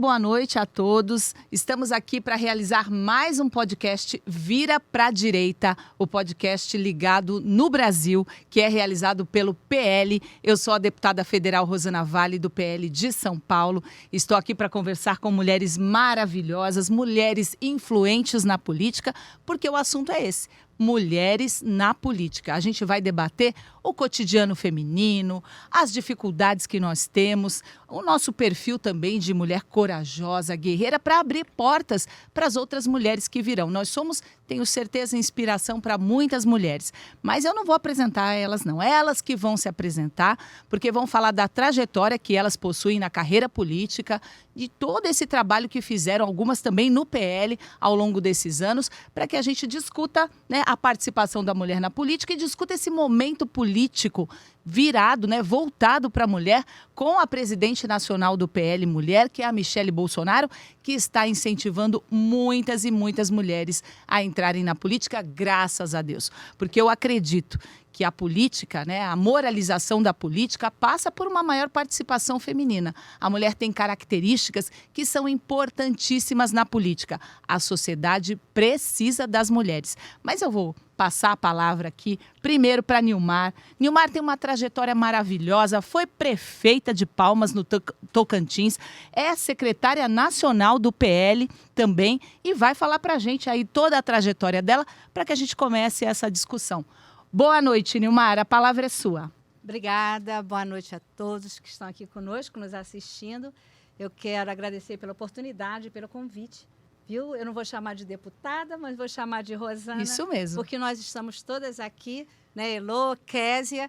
boa noite a todos. Estamos aqui para realizar mais um podcast Vira pra Direita, o podcast ligado no Brasil, que é realizado pelo PL. Eu sou a deputada federal Rosana Vale, do PL de São Paulo. Estou aqui para conversar com mulheres maravilhosas, mulheres influentes na política, porque o assunto é esse. Mulheres na política. A gente vai debater o cotidiano feminino, as dificuldades que nós temos, o nosso perfil também de mulher corajosa, guerreira, para abrir portas para as outras mulheres que virão. Nós somos, tenho certeza, inspiração para muitas mulheres. Mas eu não vou apresentar elas, não. Elas que vão se apresentar, porque vão falar da trajetória que elas possuem na carreira política, de todo esse trabalho que fizeram, algumas também no PL, ao longo desses anos, para que a gente discuta, né, a participação da mulher na política e discuta esse momento político virado, né, voltado para a mulher, com a presidente nacional do PL Mulher, que é a Michele Bolsonaro, que está incentivando muitas e muitas mulheres a entrarem na política, graças a Deus. Porque eu acredito que a política, né, a moralização da política passa por uma maior participação feminina. A mulher tem características que são importantíssimas na política. A sociedade precisa das mulheres. Mas eu vou passar a palavra aqui primeiro para Nilmar. Nilmar tem uma trajetória maravilhosa, foi prefeita de Palmas, no Tocantins, é secretária nacional do PL também e vai falar para a gente aí toda a trajetória dela para que a gente comece essa discussão. Boa noite, Nilmar, a palavra é sua. Obrigada, boa noite a todos que estão aqui conosco, nos assistindo. Eu quero agradecer pela oportunidade, pelo convite. Viu? Eu não vou chamar de deputada, mas vou chamar de Rosana. Isso mesmo. Porque nós estamos todas aqui, né, Elô, Késia,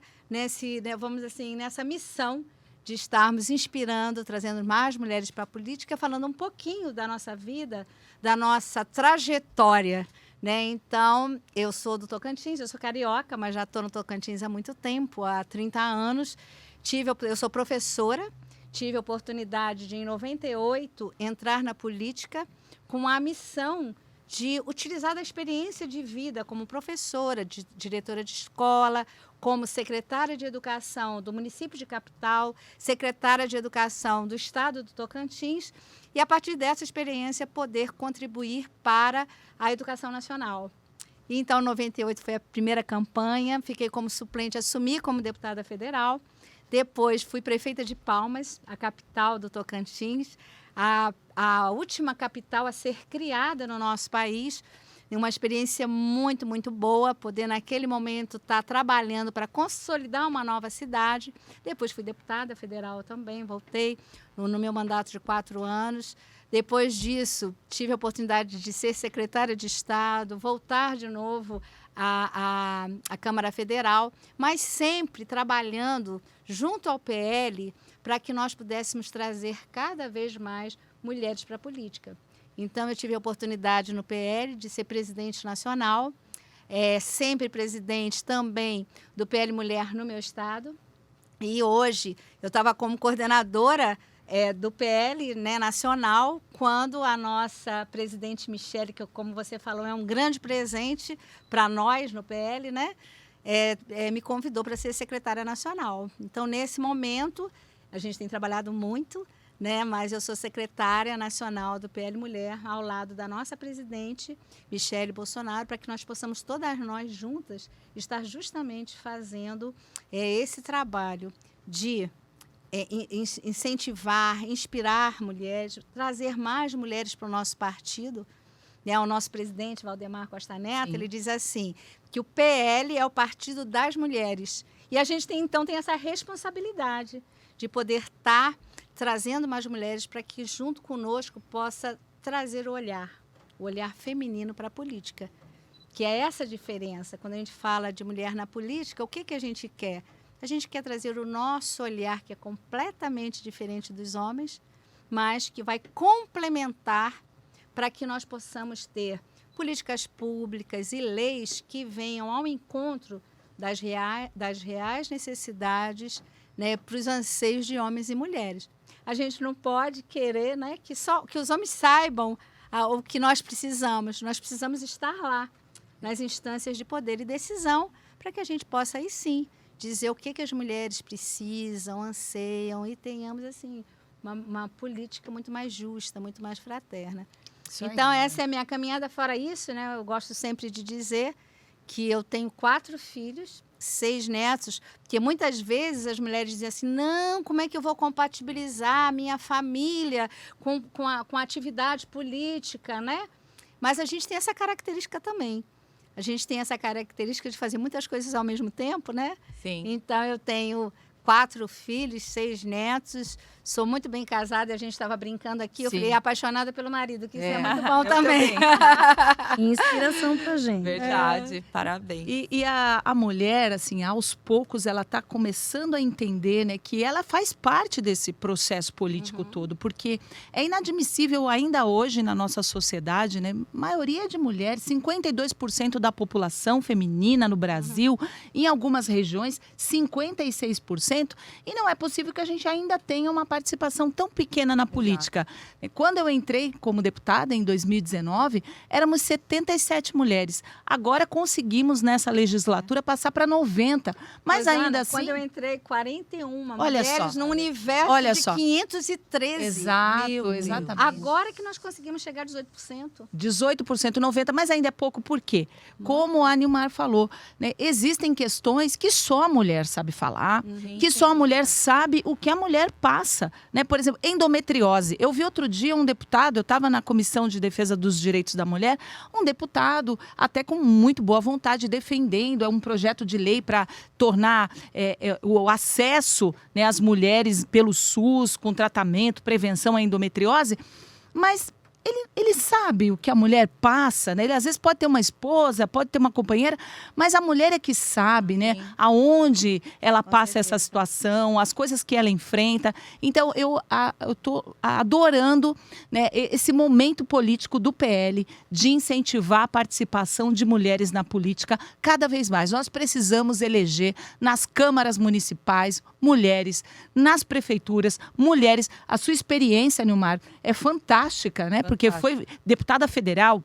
vamos assim, nessa missão de estarmos inspirando, trazendo mais mulheres para a política, falando um pouquinho da nossa vida, da nossa trajetória. Né? Então, eu sou do Tocantins, eu sou carioca, mas já estou no Tocantins há muito tempo, há 30 anos. Eu sou professora, tive a oportunidade de, em 98, entrar na política com a missão de utilizar a experiência de vida como professora, diretora de escola, como secretária de educação do município de Capital, secretária de educação do estado do Tocantins, e a partir dessa experiência poder contribuir para a educação nacional. E, então, em 98 foi a primeira campanha, fiquei como suplente, assumi como deputada federal, depois fui prefeita de Palmas, a capital do Tocantins, a última capital a ser criada no nosso país, uma experiência muito, muito boa, poder naquele momento estar trabalhando para consolidar uma nova cidade. Depois fui deputada federal também, voltei no meu mandato de 4 anos. Depois disso, tive a oportunidade de ser secretária de Estado, voltar de novo à Câmara Federal, mas sempre trabalhando junto ao PL para que nós pudéssemos trazer cada vez mais mulheres para a política. Então, eu tive a oportunidade no PL de ser presidente nacional, sempre presidente também do PL Mulher no meu estado. E hoje eu estava como coordenadora do PL, né, nacional, quando a nossa presidente Michele, que como você falou, é um grande presente para nós no PL, né, me convidou para ser secretária nacional. Então, nesse momento, a gente tem trabalhado muito, né, mas eu sou secretária nacional do PL Mulher, ao lado da nossa presidente, Michele Bolsonaro, para que nós possamos, todas nós juntas, estar justamente fazendo esse trabalho de incentivar, inspirar mulheres, trazer mais mulheres para o nosso partido. Né, o nosso presidente, Valdemar Costa Neto, ele diz assim, que o PL é o partido das mulheres. E a gente tem essa responsabilidade de poder estar trazendo mais mulheres para que, junto conosco, possa trazer o olhar feminino para a política. Que é essa diferença. Quando a gente fala de mulher na política, o que a gente quer? A gente quer trazer o nosso olhar, que é completamente diferente dos homens, mas que vai complementar para que nós possamos ter políticas públicas e leis que venham ao encontro das reais necessidades, né, para os anseios de homens e mulheres. A gente não pode querer, né, que os homens saibam o que nós precisamos. Nós precisamos estar lá, nas instâncias de poder e decisão, para que a gente possa, aí sim, dizer o que as mulheres precisam, anseiam e tenhamos, assim, uma política muito mais justa, muito mais fraterna. Isso aí, Então, né? essa é a minha caminhada. Fora isso, né, eu gosto sempre de dizer que eu tenho 4 filhos, 6 netos, porque muitas vezes as mulheres dizem assim, não, como é que eu vou compatibilizar a minha família com a atividade política, né? Mas a gente tem essa característica também. A gente tem essa característica de fazer muitas coisas ao mesmo tempo, né? Sim. Então, eu tenho 4 filhos, 6 netos, sou muito bem casada, a gente estava brincando aqui, eu Sim. falei, apaixonada pelo marido, que isso é É, muito bom eu também. Inspiração pra gente. Verdade, parabéns. E a mulher, assim, aos poucos, ela está começando a entender, né, que ela faz parte desse processo político todo, porque é inadmissível ainda hoje na nossa sociedade, né, maioria de mulheres, 52% da população feminina no Brasil, em algumas regiões, 56%, e não é possível que a gente ainda tenha uma participação tão pequena na política. Quando eu entrei como deputada, em 2019, éramos 77 mulheres. Agora conseguimos, nessa legislatura, passar para 90. Mas Pois, ainda Ana, assim... quando eu entrei, 41 Olha mulheres só. num universo Olha de só. 513. Exato, Meu Deus. exatamente. Agora que nós conseguimos chegar a 18%. 18%, 90%, mas ainda é pouco. Por quê? Como a Nilmar falou, né, existem questões que só a mulher sabe falar, que só a mulher sabe o que a mulher passa. Né? Por exemplo, endometriose. Eu vi outro dia um deputado, eu estava na Comissão de Defesa dos Direitos da Mulher, um deputado, até com muito boa vontade, defendendo um projeto de lei para tornar o acesso, né, às mulheres pelo SUS, com tratamento, prevenção à endometriose, mas ele sabe o que a mulher passa, né? Ele às vezes pode ter uma esposa, pode ter uma companheira, mas a mulher é que sabe, né? Aonde ela passa essa situação, as coisas que ela enfrenta. Então, eu estou adorando, né, esse momento político do PL de incentivar a participação de mulheres na política cada vez mais. Nós precisamos eleger nas câmaras municipais mulheres, nas prefeituras mulheres. A sua experiência, Nilmar, é fantástica, né? Porque foi deputada federal,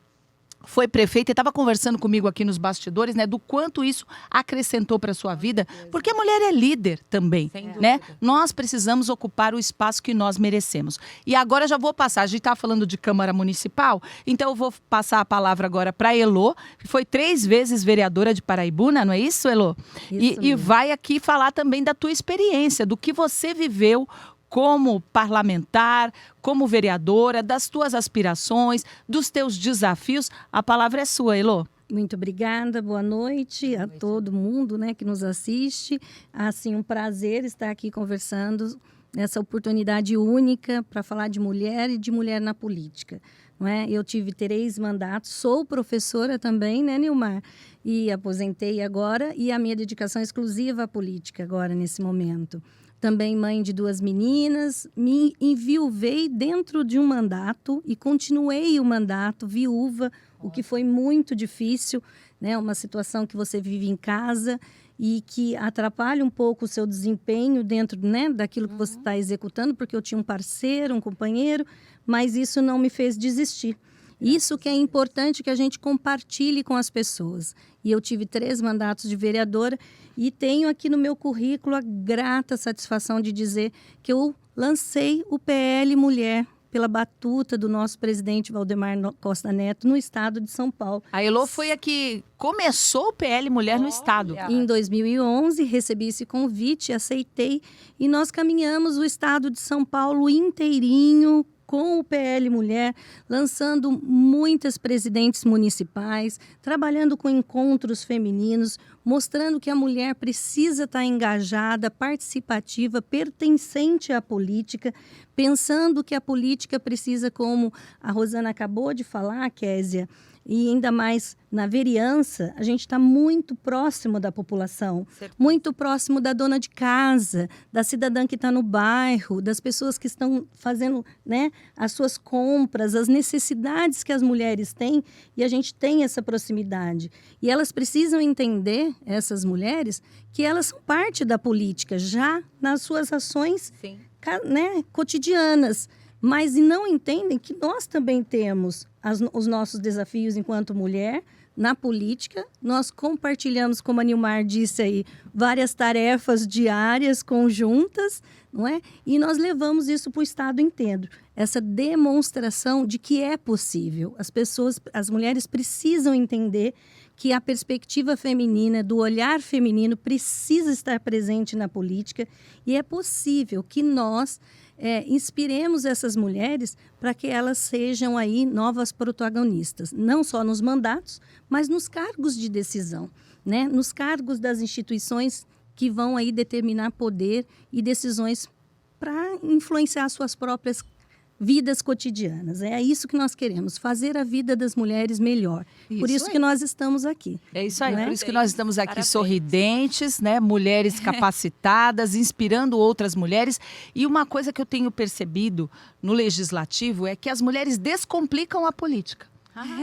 foi prefeita e estava conversando comigo aqui nos bastidores, né, do quanto isso acrescentou para a sua vida, porque a mulher é líder também, né? Nós precisamos ocupar o espaço que nós merecemos. E agora já vou passar, a gente está falando de Câmara Municipal, então eu vou passar a palavra agora para a Elô, que foi 3 vezes vereadora de Paraibuna, não é isso, Elô? E vai aqui falar também da tua experiência, do que você viveu como parlamentar, como vereadora, das tuas aspirações, dos teus desafios. A palavra é sua, Elô. Muito obrigada, boa noite a todo mundo, né, que nos assiste. Assim, um prazer estar aqui conversando nessa oportunidade única para falar de mulher e de mulher na política. Não é? Eu tive 3 mandatos, sou professora também, né, Nilmar? E aposentei agora, e a minha dedicação é exclusiva à política agora, nesse momento. Também mãe de 2 meninas, me enviuvei dentro de um mandato e continuei o mandato viúva, o que foi muito difícil, né? Uma situação que você vive em casa e que atrapalha um pouco o seu desempenho dentro, né, daquilo que você está executando, porque eu tinha um parceiro, um companheiro, mas isso não me fez desistir. Isso que é importante que a gente compartilhe com as pessoas. E eu tive 3 mandatos de vereadora e tenho aqui no meu currículo a grata satisfação de dizer que eu lancei o PL Mulher pela batuta do nosso presidente Valdemar Costa Neto no estado de São Paulo. A Elô foi a que começou o PL Mulher no estado. Em 2011, recebi esse convite, aceitei e nós caminhamos o estado de São Paulo inteirinho com o PL Mulher, lançando muitas presidentes municipais, trabalhando com encontros femininos, mostrando que a mulher precisa estar engajada, participativa, pertencente à política, pensando que a política precisa, como a Rosana acabou de falar, Késia, e ainda mais na vereança, a gente está muito próximo da população, muito próximo da dona de casa, da cidadã que está no bairro, das pessoas que estão fazendo, né, as suas compras, as necessidades que as mulheres têm, e a gente tem essa proximidade. E elas precisam entender, essas mulheres, que elas são parte da política, já nas suas ações, né, cotidianas, mas não entendem que nós também temos os nossos desafios enquanto mulher. Na política, nós compartilhamos, como a Nilmar disse aí, várias tarefas diárias, conjuntas, não é? E nós levamos isso para o Estado inteiro. Essa demonstração de que é possível. As mulheres precisam entender que a perspectiva feminina, do olhar feminino, precisa estar presente na política e é possível que nós inspiremos essas mulheres para que elas sejam aí novas protagonistas, não só nos mandatos, mas nos cargos de decisão, né? Nos cargos das instituições que vão aí determinar poder e decisões para influenciar suas próprias vidas cotidianas. É isso que nós queremos, fazer a vida das mulheres melhor. Por isso que nós estamos aqui. É isso aí, né? Por isso que nós estamos aqui Parabéns. Sorridentes, né? Mulheres capacitadas, inspirando outras mulheres. E uma coisa que eu tenho percebido no Legislativo é que as mulheres descomplicam a política.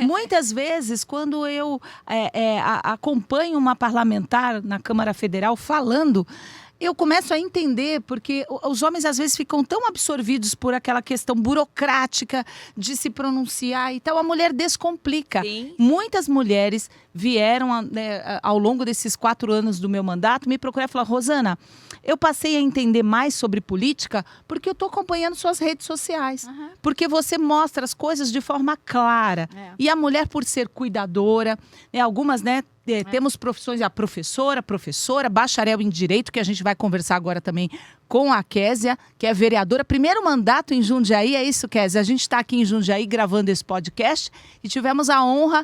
Muitas vezes, quando eu acompanho uma parlamentar na Câmara Federal falando, eu começo a entender, porque os homens às vezes ficam tão absorvidos por aquela questão burocrática de se pronunciar e tal. A mulher descomplica. Sim. Muitas mulheres vieram ao longo desses 4 anos do meu mandato me procurar e falar: Rosana, eu passei a entender mais sobre política porque eu estou acompanhando suas redes sociais. Porque você mostra as coisas de forma clara. E a mulher, por ser cuidadora, algumas, temos profissões, a professora, bacharel em Direito, que a gente vai conversar agora também com a Késia, que é vereadora. Primeiro mandato em Jundiaí, é isso, Késia? A gente está aqui em Jundiaí gravando esse podcast e tivemos a honra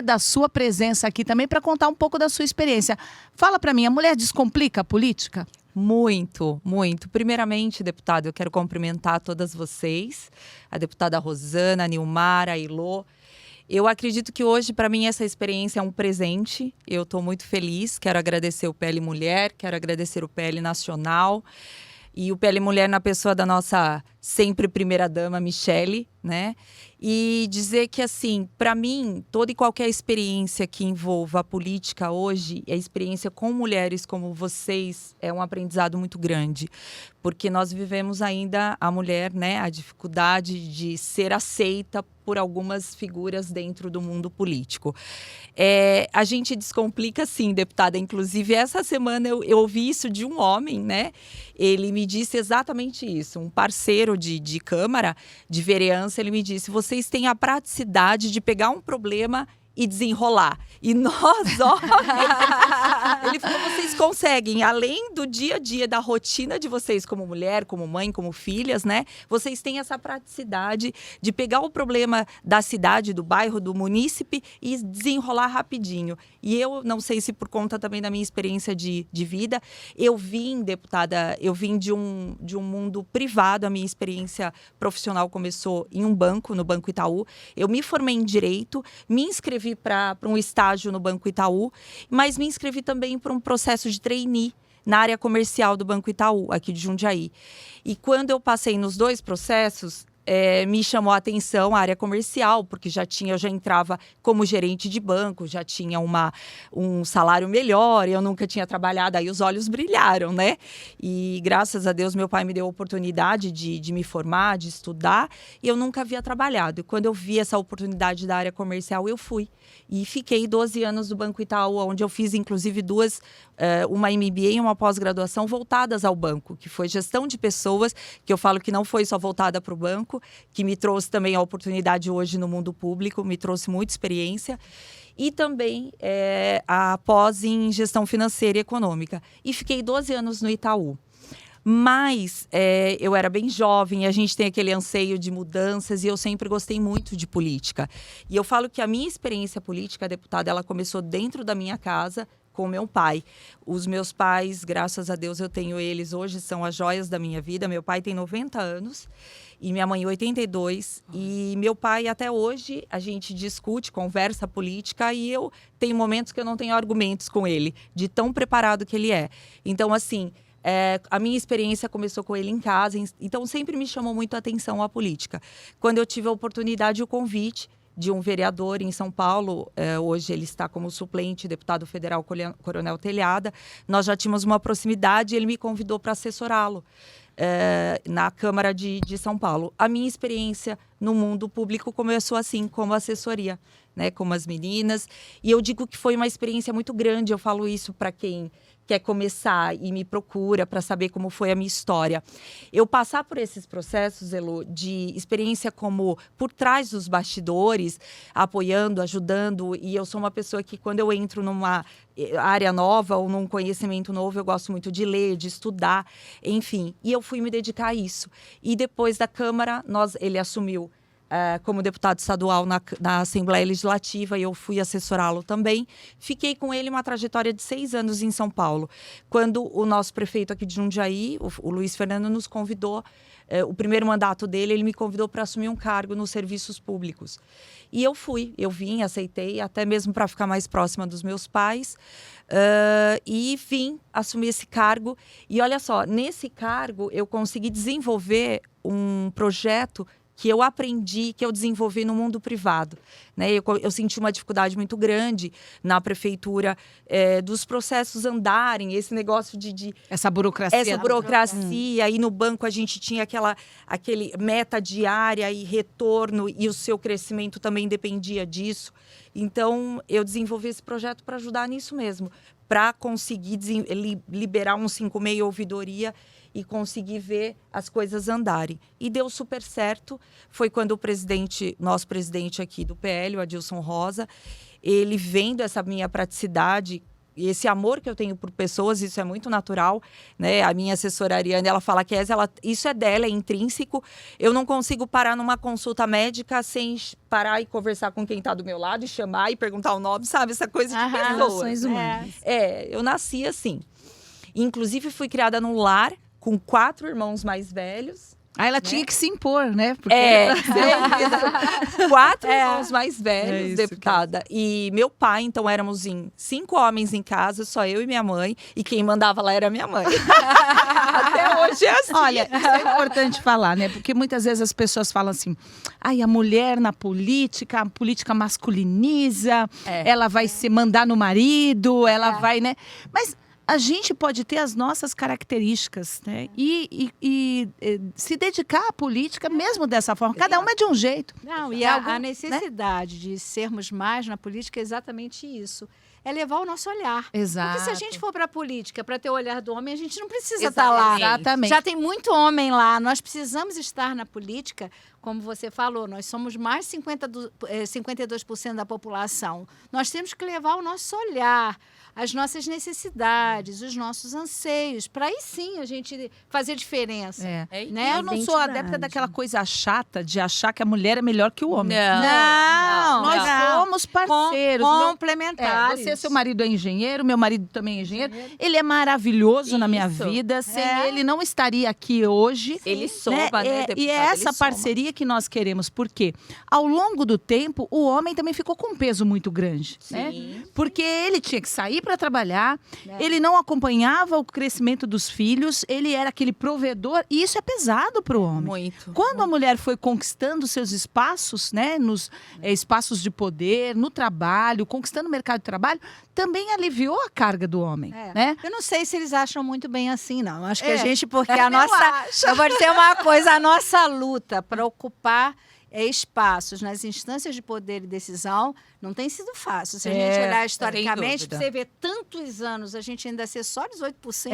da sua presença aqui também para contar um pouco da sua experiência. Fala para mim, a mulher descomplica a política? Muito, muito. Primeiramente, deputada, eu quero cumprimentar todas vocês, a deputada Rosana, a Nilmar, a Ilô. Eu acredito que hoje, para mim, essa experiência é um presente. Eu estou muito feliz. Quero agradecer o PL Mulher, quero agradecer o PL Nacional e o PL Mulher na pessoa da nossa sempre primeira-dama, Michele, né? E dizer que, assim, para mim, toda e qualquer experiência que envolva a política hoje, a experiência com mulheres como vocês, é um aprendizado muito grande. Porque nós vivemos ainda, a mulher, né, a dificuldade de ser aceita por algumas figuras dentro do mundo político. A gente descomplica, sim, deputada. Inclusive, essa semana eu ouvi isso de um homem, né? Ele me disse exatamente isso. Um parceiro de Câmara, de vereança, ele me disse: vocês têm a praticidade de pegar um problema e desenrolar. E nós, homens, ele falou, vocês conseguem, além do dia a dia, da rotina de vocês como mulher, como mãe, como filhas, né? Vocês têm essa praticidade de pegar o problema da cidade, do bairro, do munícipe e desenrolar rapidinho. E eu não sei se por conta também da minha experiência de vida, eu vim, deputada, de um mundo privado. A minha experiência profissional começou em um banco, no Banco Itaú. Eu me formei em Direito, me inscrevi para um estágio no Banco Itaú, mas me inscrevi também para um processo de trainee na área comercial do Banco Itaú, aqui de Jundiaí. E quando eu passei nos 2 processos, me chamou a atenção a área comercial, porque eu já entrava como gerente de banco, já tinha um salário melhor, eu nunca tinha trabalhado, aí os olhos brilharam, né? E graças a Deus meu pai me deu a oportunidade de me formar, de estudar, e eu nunca havia trabalhado. E quando eu vi essa oportunidade da área comercial, eu fui. E fiquei 12 anos no Banco Itaú, onde eu fiz inclusive uma MBA e uma pós-graduação voltadas ao banco, que foi gestão de pessoas, que eu falo que não foi só voltada para o banco, que me trouxe também a oportunidade hoje no mundo público, me trouxe muita experiência. E também a pós em gestão financeira e econômica. E fiquei 12 anos no Itaú. Mas eu era bem jovem, a gente tem aquele anseio de mudanças e eu sempre gostei muito de política. E eu falo que a minha experiência política, deputada, ela começou dentro da minha casa com meu pai. Os meus pais, graças a Deus, eu tenho eles hoje, são as joias da minha vida. Meu pai tem 90 anos e minha mãe 82. E meu pai, até hoje, a gente discute, conversa política e eu tenho momentos que eu não tenho argumentos com ele, de tão preparado que ele é. Então, assim, a minha experiência começou com ele em casa, então sempre me chamou muito a atenção a política. Quando eu tive a oportunidade e o convite de um vereador em São Paulo, hoje ele está como suplente, deputado federal Coronel Telhada, nós já tínhamos uma proximidade e ele me convidou para assessorá-lo na Câmara de São Paulo. A minha experiência no mundo público começou assim, como assessoria, né, como as meninas. E eu digo que foi uma experiência muito grande. Eu falo isso para quem quer começar e me procura para saber como foi a minha história. Eu passar por esses processos, Elô, de experiência como por trás dos bastidores, apoiando, ajudando, e eu sou uma pessoa que quando eu entro numa área nova ou num conhecimento novo, eu gosto muito de ler, de estudar, enfim. E eu fui me dedicar a isso. E depois da Câmara, ele assumiu como deputado estadual na Assembleia Legislativa, e eu fui assessorá-lo também. Fiquei com ele uma trajetória de 6 anos em São Paulo. Quando o nosso prefeito aqui de Jundiaí, o Luiz Fernando, nos convidou, o primeiro mandato dele, ele me convidou para assumir um cargo nos serviços públicos. E eu vim, aceitei, até mesmo para ficar mais próxima dos meus pais, e vim assumir esse cargo. E olha só, nesse cargo eu consegui desenvolver um projeto que eu aprendi, que eu desenvolvi no mundo privado, né? Eu senti uma dificuldade muito grande na prefeitura dos processos andarem, esse negócio de essa burocracia. Essa burocracia. E no banco a gente tinha aquele meta diária e retorno, e o seu crescimento também dependia disso. Então, eu desenvolvi esse projeto para ajudar nisso mesmo, para conseguir liberar um 56 ouvidoria e conseguir ver as coisas andarem. E deu super certo. Foi quando nosso presidente aqui do PL, o Adilson Rosa, ele vendo essa minha praticidade e esse amor que eu tenho por pessoas, isso é muito natural, né? A minha assessora Ariane, ela fala que isso é dela, é intrínseco. Eu não consigo parar numa consulta médica sem parar e conversar com quem está do meu lado e chamar e perguntar o nome, sabe? Essa coisa de pessoas. Relações humanas. Eu nasci assim. Inclusive, fui criada num lar com 4 irmãos mais velhos. Ela tinha que se impor, né? Porque 4 irmãos mais velhos, É isso, deputada. E meu pai, então, éramos 5 homens em casa, só eu e minha mãe. E quem mandava lá era minha mãe. Até hoje é assim. Olha, isso é importante falar, né? Porque muitas vezes as pessoas falam assim, a mulher na política, a política masculiniza, ela vai se mandar no marido, ela vai, né? Mas a gente pode ter as nossas características, né? E se dedicar à política mesmo dessa forma. Cada uma é de um jeito. Não, e a necessidade de sermos mais na política é exatamente isso. É levar o nosso olhar. Exato. Porque se a gente for para a política para ter o olhar do homem, a gente não precisa estar lá. Exatamente. Já tem muito homem lá. Nós precisamos estar na política, como você falou, nós somos mais 52% da população. Nós temos que levar o nosso olhar, as nossas necessidades, os nossos anseios, para aí sim a gente fazer diferença. Né? Eu não sou adepta daquela coisa chata de achar que a mulher é melhor que o homem. Não. Nós somos parceiros. Complementares. Seu marido é engenheiro, meu marido também é engenheiro. Ele é maravilhoso na minha vida. Sem ele, não estaria aqui hoje. Ele soma, né, deputada? E é essa parceria que nós queremos. Porque ao longo do tempo, o homem também ficou com um peso muito grande. Né? Porque ele tinha que sair para trabalhar, ele não acompanhava o crescimento dos filhos, ele era aquele provedor, e isso é pesado para o homem. Muito. Quando a mulher foi conquistando seus espaços, né, nos espaços de poder, no trabalho, conquistando o mercado de trabalho, também aliviou a carga do homem. Né? Eu não sei se eles acham muito bem assim, não. Acho que a gente, porque Eu eu vou dizer uma coisa, a nossa luta para ocupar espaços nas instâncias de poder e decisão não tem sido fácil. Se a gente olhar historicamente, você vê tantos anos, a gente ainda ser só 18%.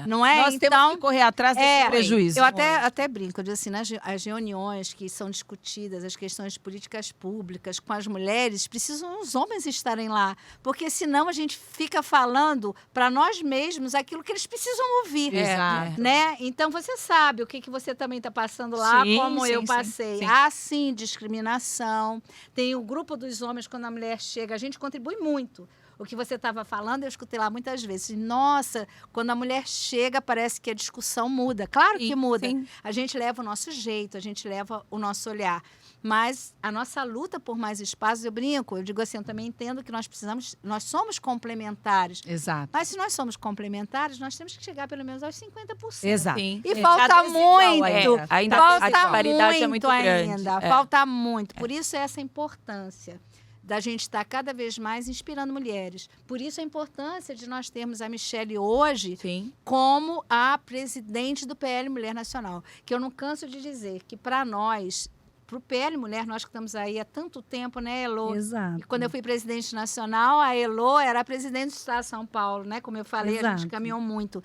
Não é? Nós temos que correr atrás desse prejuízo. Eu até brinco, eu digo assim, as reuniões que são discutidas, as questões de políticas públicas com as mulheres, precisam os homens estarem lá, porque senão a gente fica falando para nós mesmos aquilo que eles precisam ouvir. Exato. Né? Então, você sabe o que você também está passando lá, como eu passei. Sim, discriminação. Tem o grupo dos homens, quando a mulher chega, a gente contribui muito. O que você estava falando, eu escutei lá muitas vezes. Nossa, quando a mulher chega, parece que a discussão muda. Claro que muda. Sim. A gente leva o nosso jeito, a gente leva o nosso olhar. Mas a nossa luta por mais espaços, eu brinco, eu digo assim, eu também entendo que nós somos complementares. Exato. Mas se nós somos complementares, nós temos que chegar pelo menos aos 50%. Exato. E falta muito. Ainda falta a disparidade muito é muito grande. ainda. Falta muito. Por isso essa importância. da gente estar cada vez mais inspirando mulheres. Por isso a importância de nós termos a Michele hoje Sim. como a presidente do PL Mulher Nacional. Que eu não canso de dizer que, para nós, para o PL Mulher, nós que estamos aí há tanto tempo, né, Elô? Exato. E quando eu fui presidente nacional, a Elô era a presidente do Estado de São Paulo, né? Como eu falei, a gente Exato. caminhou muito.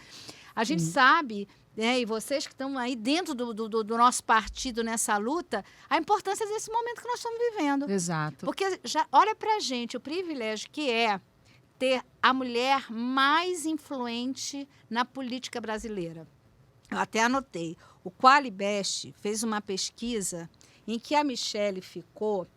A gente sabe, né, e vocês que estão aí dentro do nosso partido nessa luta, a importância desse momento que nós estamos vivendo. Exato. Porque já olha para a gente o privilégio que é ter a mulher mais influente na política brasileira. Eu até anotei. O Qualibest fez uma pesquisa em que a Michele ficou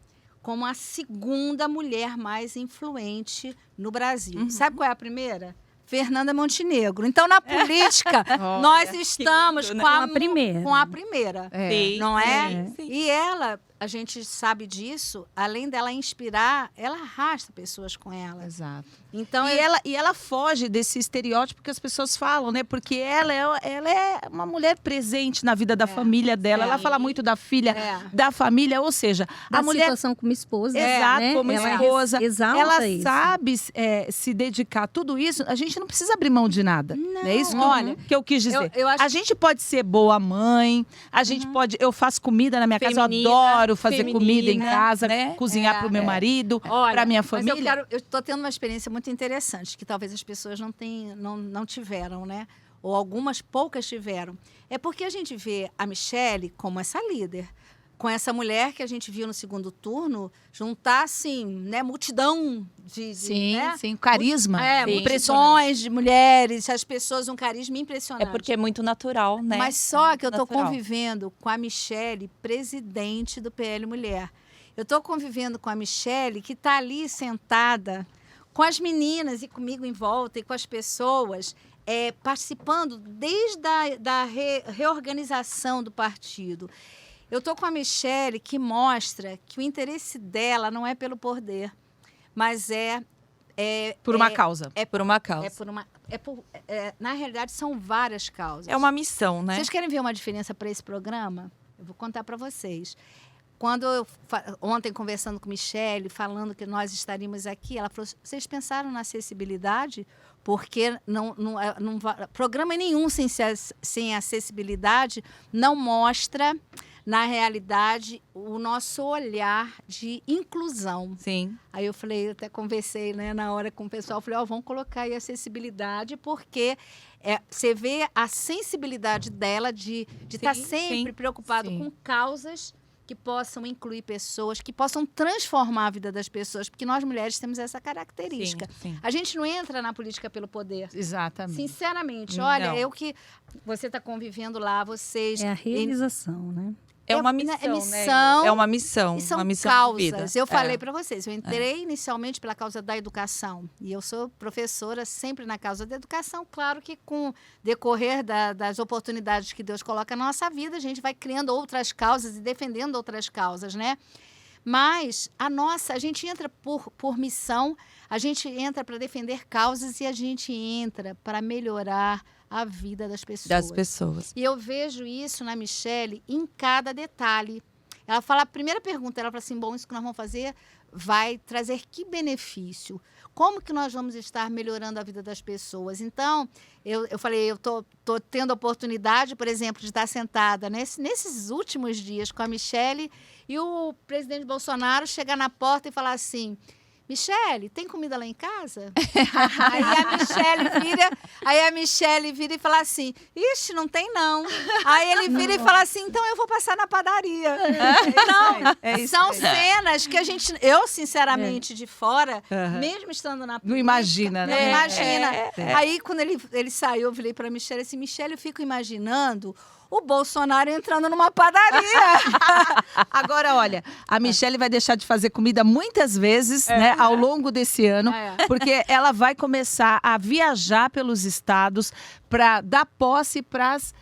como a segunda mulher mais influente no Brasil. Sabe qual é a primeira? Fernanda Montenegro. Então, na política, nós estamos lindo, né? com Com a primeira. Com a primeira. É. Não é? Sim. E ela, a gente sabe disso, além dela inspirar, ela arrasta pessoas com ela. Exato. Então, E ela foge desse estereótipo que as pessoas falam, né? Porque ela é uma mulher presente na vida da família dela. Ela fala muito da filha, da família, ou seja, Da a mulher situação como esposa. Exato, né? como Ela esposa. exalta Ela isso. sabe se dedicar a tudo isso. A gente não precisa abrir mão de nada. Não é isso olha, que eu quis dizer. eu acho A gente pode ser boa mãe, a gente pode. Eu faço comida na minha casa, eu Feminina, adoro fazer feminina, comida em casa, né? cozinhar para o meu marido, para minha família. Mas eu estou tendo uma experiência muito interessante, que talvez as pessoas não tiveram, né? Ou algumas poucas tiveram. É porque a gente vê a Michele como essa líder, com essa mulher que a gente viu no segundo turno, juntar, assim, né, multidão de Sim, né? sim, carisma. Multidões de mulheres, as pessoas, um carisma impressionante. É porque é muito natural, né? Mas só que eu estou Natural. convivendo com a Michele, presidente do PL Mulher. Eu estou convivendo com a Michele, que está ali sentada com as meninas e comigo em volta e com as pessoas, participando desde a reorganização do partido. Eu estou com a Michele, que mostra que o interesse dela não é pelo poder, mas Por uma causa. É por uma causa. na realidade, são várias causas. É uma missão, né? Vocês querem ver uma diferença para esse programa? Eu vou contar para vocês. Quando ontem, conversando com Michele, falando que nós estaríamos aqui, ela falou, vocês pensaram na acessibilidade? Porque programa nenhum sem acessibilidade não mostra, na realidade, o nosso olhar de inclusão. Sim. Aí eu falei, eu até conversei, né, na hora com o pessoal, falei, vamos colocar aí acessibilidade, porque você vê a sensibilidade dela de estar sempre preocupado com causas que possam incluir pessoas, que possam transformar a vida das pessoas, porque nós mulheres temos essa característica. Sim. A gente não entra na política pelo poder. Exatamente. Sinceramente, olha, Não. eu que você está convivendo lá, vocês... É a realização, né? É uma missão, né? É uma missão. E são uma missão causas. de vida. Eu falei para vocês, eu entrei inicialmente pela causa da educação. E eu sou professora sempre na causa da educação. Claro que com o decorrer das oportunidades que Deus coloca na nossa vida, a gente vai criando outras causas e defendendo outras causas, né? Mas a gente entra por missão, a gente entra para defender causas e a gente entra para melhorar a vida das pessoas. Das pessoas. E eu vejo isso na Michele em cada detalhe. Ela fala, a primeira pergunta, ela fala assim, bom, isso que nós vamos fazer vai trazer que benefício? Como que nós vamos estar melhorando a vida das pessoas? Então, eu falei, eu tô tendo a oportunidade, por exemplo, de estar sentada nesses últimos dias com a Michele e o presidente Bolsonaro chegar na porta e falar assim, Michele, tem comida lá em casa? aí a Michele vira e fala assim, ixi, não tem não. Aí ele vira e fala assim, então eu vou passar na padaria. Então, são cenas que eu sinceramente, de fora, mesmo estando na política, Não imagina, né? não imagina. Aí, quando ele saiu, eu falei para a Michele assim, Michele, eu fico imaginando o Bolsonaro entrando numa padaria. Agora, olha, a Michele vai deixar de fazer comida muitas vezes, né, ao longo desse ano, porque ela vai começar a viajar pelos estados para dar posse para as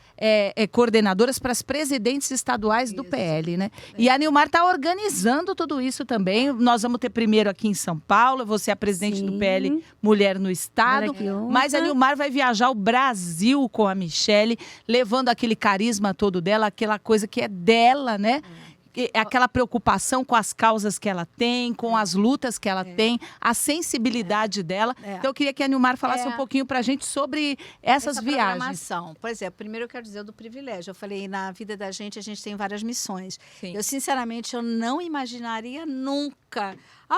coordenadoras, para as presidentes estaduais do PL, né? E a Nilmar está organizando tudo isso também. Nós vamos ter primeiro aqui em São Paulo, você é a presidente do PL Mulher no Estado, mas a Nilmar vai viajar o Brasil com a Michele, levando aquele carisma todo dela, aquela coisa que é dela, né? aquela preocupação com as causas que ela tem, com as lutas que ela tem, a sensibilidade dela. Então, eu queria que a Nilmar falasse um pouquinho para a gente sobre essas viagens. Programação. Por exemplo, primeiro eu quero dizer do privilégio. Eu falei, na vida da gente, a gente tem várias missões. Sim. Eu, sinceramente, eu não imaginaria nunca, há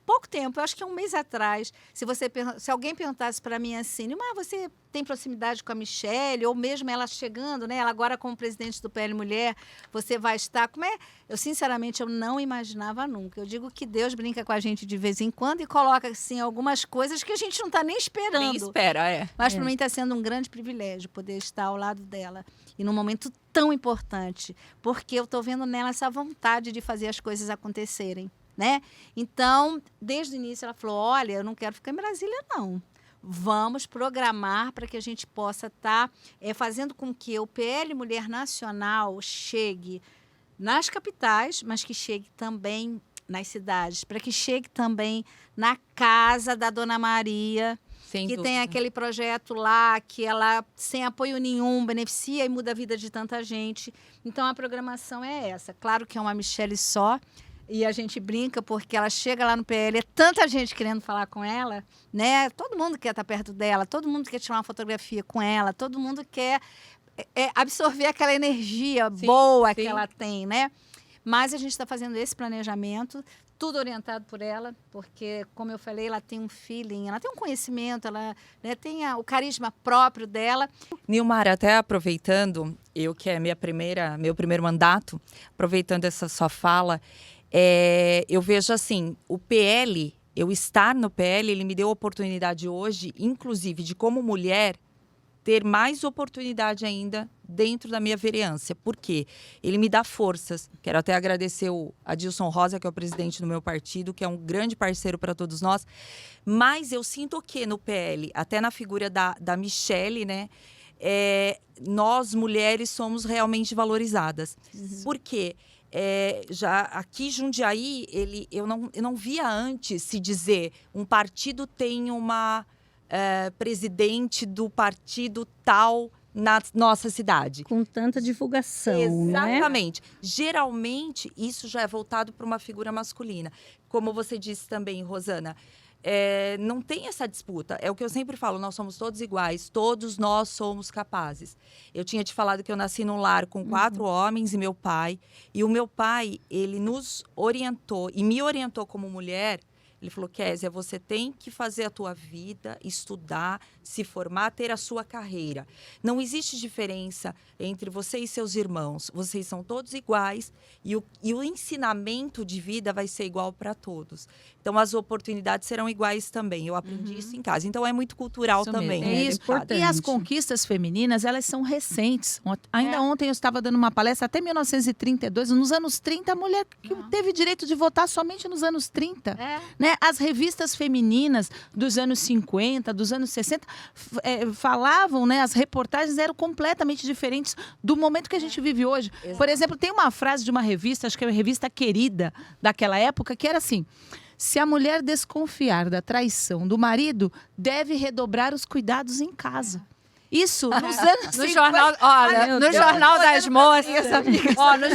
pouco tempo, eu acho que um mês atrás, se alguém perguntasse para mim assim, mas você tem proximidade com a Michelle, ou mesmo ela chegando, né? Ela agora como presidente do PL Mulher, você vai estar, como é? Eu, sinceramente, eu não imaginava nunca. Eu digo que Deus brinca com a gente de vez em quando e coloca, assim, algumas coisas que a gente não está nem esperando. Nem espera, Mas para mim está sendo um grande privilégio poder estar ao lado dela e num momento tão importante, porque eu estou vendo nela essa vontade de fazer as coisas acontecerem, né? Então, desde o início ela falou, olha, eu não quero ficar em Brasília, não. Vamos programar para que a gente possa estar fazendo com que o PL Mulher Nacional chegue nas capitais, mas que chegue também nas cidades, para que chegue também na casa da Dona Maria, Sem que dúvida. tem aquele projeto lá que ela, sem apoio nenhum, beneficia e muda a vida de tanta gente. Então, a programação é essa. Claro que é uma Michelle só, e a gente brinca porque ela chega lá no PL, é tanta gente querendo falar com ela, né? Todo mundo quer estar perto dela, todo mundo quer tirar uma fotografia com ela, todo mundo quer absorver aquela energia boa que ela tem, né? Mas a gente está fazendo esse planejamento, tudo orientado por ela, porque, como eu falei, ela tem um feeling, ela tem um conhecimento, ela, né, tem o carisma próprio dela. Nilmar, até aproveitando, eu que é meu primeiro mandato, aproveitando essa sua fala, eu vejo assim, o PL, eu estar no PL, ele me deu a oportunidade hoje, inclusive, de como mulher, ter mais oportunidade ainda dentro da minha vereança. Por quê? Ele me dá forças. Quero até agradecer o Adilson Rosa, que é o presidente do meu partido, que é um grande parceiro para todos nós. Mas eu sinto que no PL, até na figura da Michelle, né? Nós, mulheres, somos realmente valorizadas. Por quê? Já aqui em Jundiaí, eu não via antes se dizer um partido tem uma presidente do partido tal na nossa cidade. Com tanta divulgação, Exatamente. Geralmente, isso já é voltado para uma figura masculina. Como você disse também, Rosana, não tem essa disputa. É o que eu sempre falo, nós somos todos iguais, todos nós somos capazes. Eu tinha te falado que eu nasci num lar com 4 homens e meu pai. E o meu pai, ele nos orientou e me orientou como mulher. Ele falou, Kézia, você tem que fazer a tua vida, estudar, se formar, ter a sua carreira. Não existe diferença entre você e seus irmãos. Vocês são todos iguais e o ensinamento de vida vai ser igual para todos. Então, as oportunidades serão iguais também. Eu aprendi isso em casa. Então, é muito cultural Isso também. mesmo. né, Isso. deputada? E as conquistas femininas, elas são recentes. Ainda ontem eu estava dando uma palestra, até 1932, nos anos 30, a mulher que teve direito de votar somente nos anos 30. Né? As revistas femininas dos anos 50, dos anos 60, falavam, né? As reportagens eram completamente diferentes do momento que a gente vive hoje. Por exemplo, tem uma frase de uma revista, acho que é uma revista querida daquela época, que era assim: se a mulher desconfiar da traição do marido, deve redobrar os cuidados em casa. Isso nos anos No jornal, olha, no Jornal das Moças, no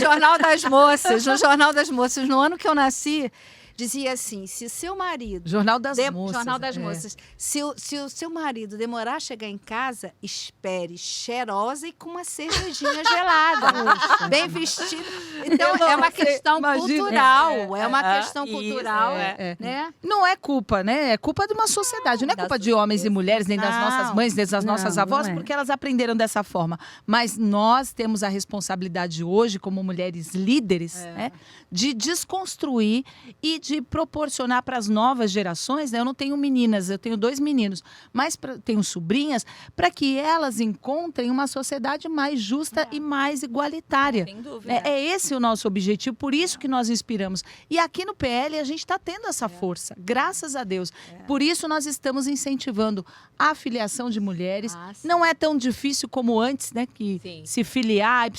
Jornal das Moças, no ano que eu nasci, dizia assim, se seu marido... Jornal das Moças. Jornal das Moças. Se o seu marido demorar a chegar em casa, espere cheirosa e com uma cervejinha gelada. Bem vestida. Então, é uma questão cultural. É uma questão cultural, né? Não é culpa, né? É culpa de uma sociedade. Não é culpa de homens e mulheres, nem das nossas mães, nem das nossas avós, porque elas aprenderam dessa forma. Mas nós temos a responsabilidade hoje, como mulheres líderes, né, de desconstruir e de proporcionar para as novas gerações, né? Eu não tenho meninas, eu tenho 2 meninos, mas tenho sobrinhas, para que elas encontrem uma sociedade mais justa e mais igualitária. Sem dúvida. É esse o nosso objetivo, por isso que nós inspiramos. E aqui no PL a gente está tendo essa força, graças a Deus. Por isso nós estamos incentivando a filiação de mulheres. Não é tão difícil como antes, né? Que se filiar.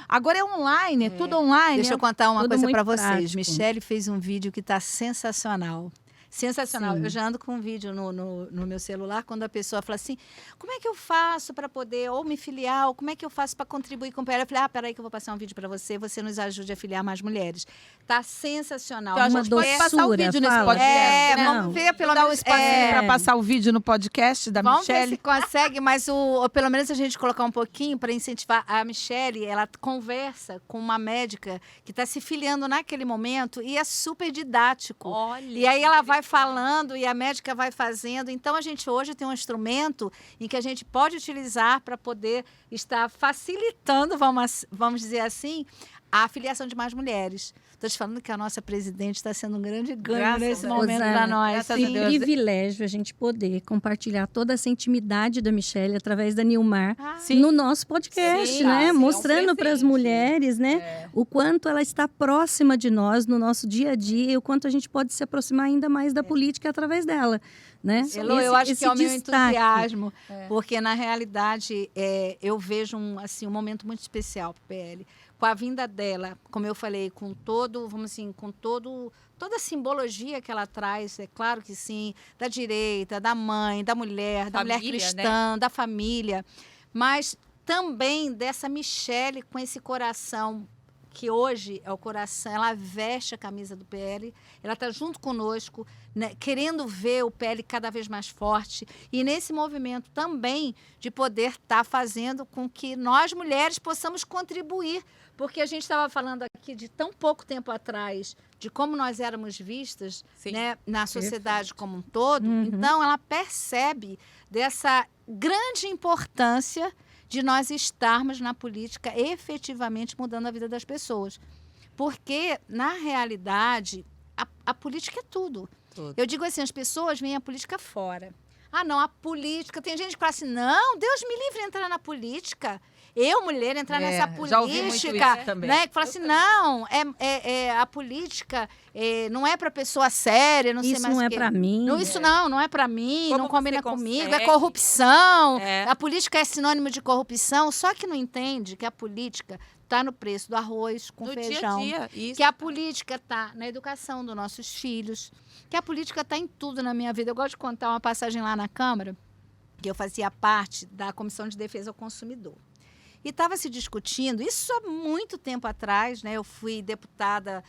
Agora é online, é tudo online. Deixa eu contar uma coisa para vocês. prático. Michelle fez um vídeo que está sensacional. sensacional. Sim. Eu já ando com um vídeo no meu celular, quando a pessoa fala assim, como é que eu faço para poder ou me filiar, ou como é que eu faço para contribuir com o PL? Eu falei, peraí que eu vou passar um vídeo para você nos ajude a filiar mais mulheres. Tá sensacional. Então, a Uma gente pode passar o doçura, vídeo nesse fala. podcast, né? Vamos ver pelo Dá um menos... espacinho para passar o vídeo no podcast da Vamos ver Michele. se consegue, mas pelo menos a gente colocar um pouquinho para incentivar. A Michele, ela conversa com uma médica que está se filiando naquele momento e é super didático. Olha. E aí ela vai falando e a médica vai fazendo. Então a gente hoje tem um instrumento em que a gente pode utilizar para poder estar facilitando, vamos dizer assim, a filiação de mais mulheres. Estou te falando que a nossa presidente está sendo um grande ganho Graças nesse a Deus. momento para nós. Graças a Sim. Deus. Privilégio a gente poder compartilhar toda essa intimidade da Michele através da Nilmar Sim. no nosso podcast, Sim, né? sim, Mostrando é um para as presente. mulheres, né? O quanto ela está próxima de nós no nosso dia a dia e o quanto a gente pode se aproximar ainda mais da política através dela, né? Elô, eu acho que é o meu destaque. entusiasmo, porque na realidade eu vejo um momento muito especial para o PL. Com a vinda dela, como eu falei, com todo, vamos assim, com toda a simbologia que ela traz, é claro que sim, da direita, da mãe, da mulher Família, cristã, da família, mas também dessa Michele com esse coração que hoje é o coração, ela veste a camisa do PL, ela está junto conosco, né, querendo ver o PL cada vez mais forte e nesse movimento também de poder estar fazendo com que nós mulheres possamos contribuir, porque a gente estava falando aqui de tão pouco tempo atrás, de como nós éramos vistas, né, na sociedade como um todo, então ela percebe dessa grande importância de nós estarmos na política efetivamente mudando a vida das pessoas. Porque, na realidade, a política é tudo. Eu digo assim, as pessoas veem a política fora. Ah, não, a política... Tem gente que fala assim, não, Deus me livre de entrar na política. Eu, mulher, entrar nessa já ouvi muito política, isso também. né? Que fala assim, não, a política não é para pessoa séria, não sei Isso mais não o é quê. para mim. Não, isso não é para mim, Como não combina você comigo, consegue? é corrupção. É. A política é sinônimo de corrupção, só que não entende que a política está no preço do arroz com No feijão. dia a dia, isso. Que a política está na educação dos nossos filhos, que a política está em tudo na minha vida. Eu gosto de contar uma passagem lá na Câmara, que eu fazia parte da Comissão de Defesa ao Consumidor. E estava se discutindo, isso há muito tempo atrás, né? Eu fui deputada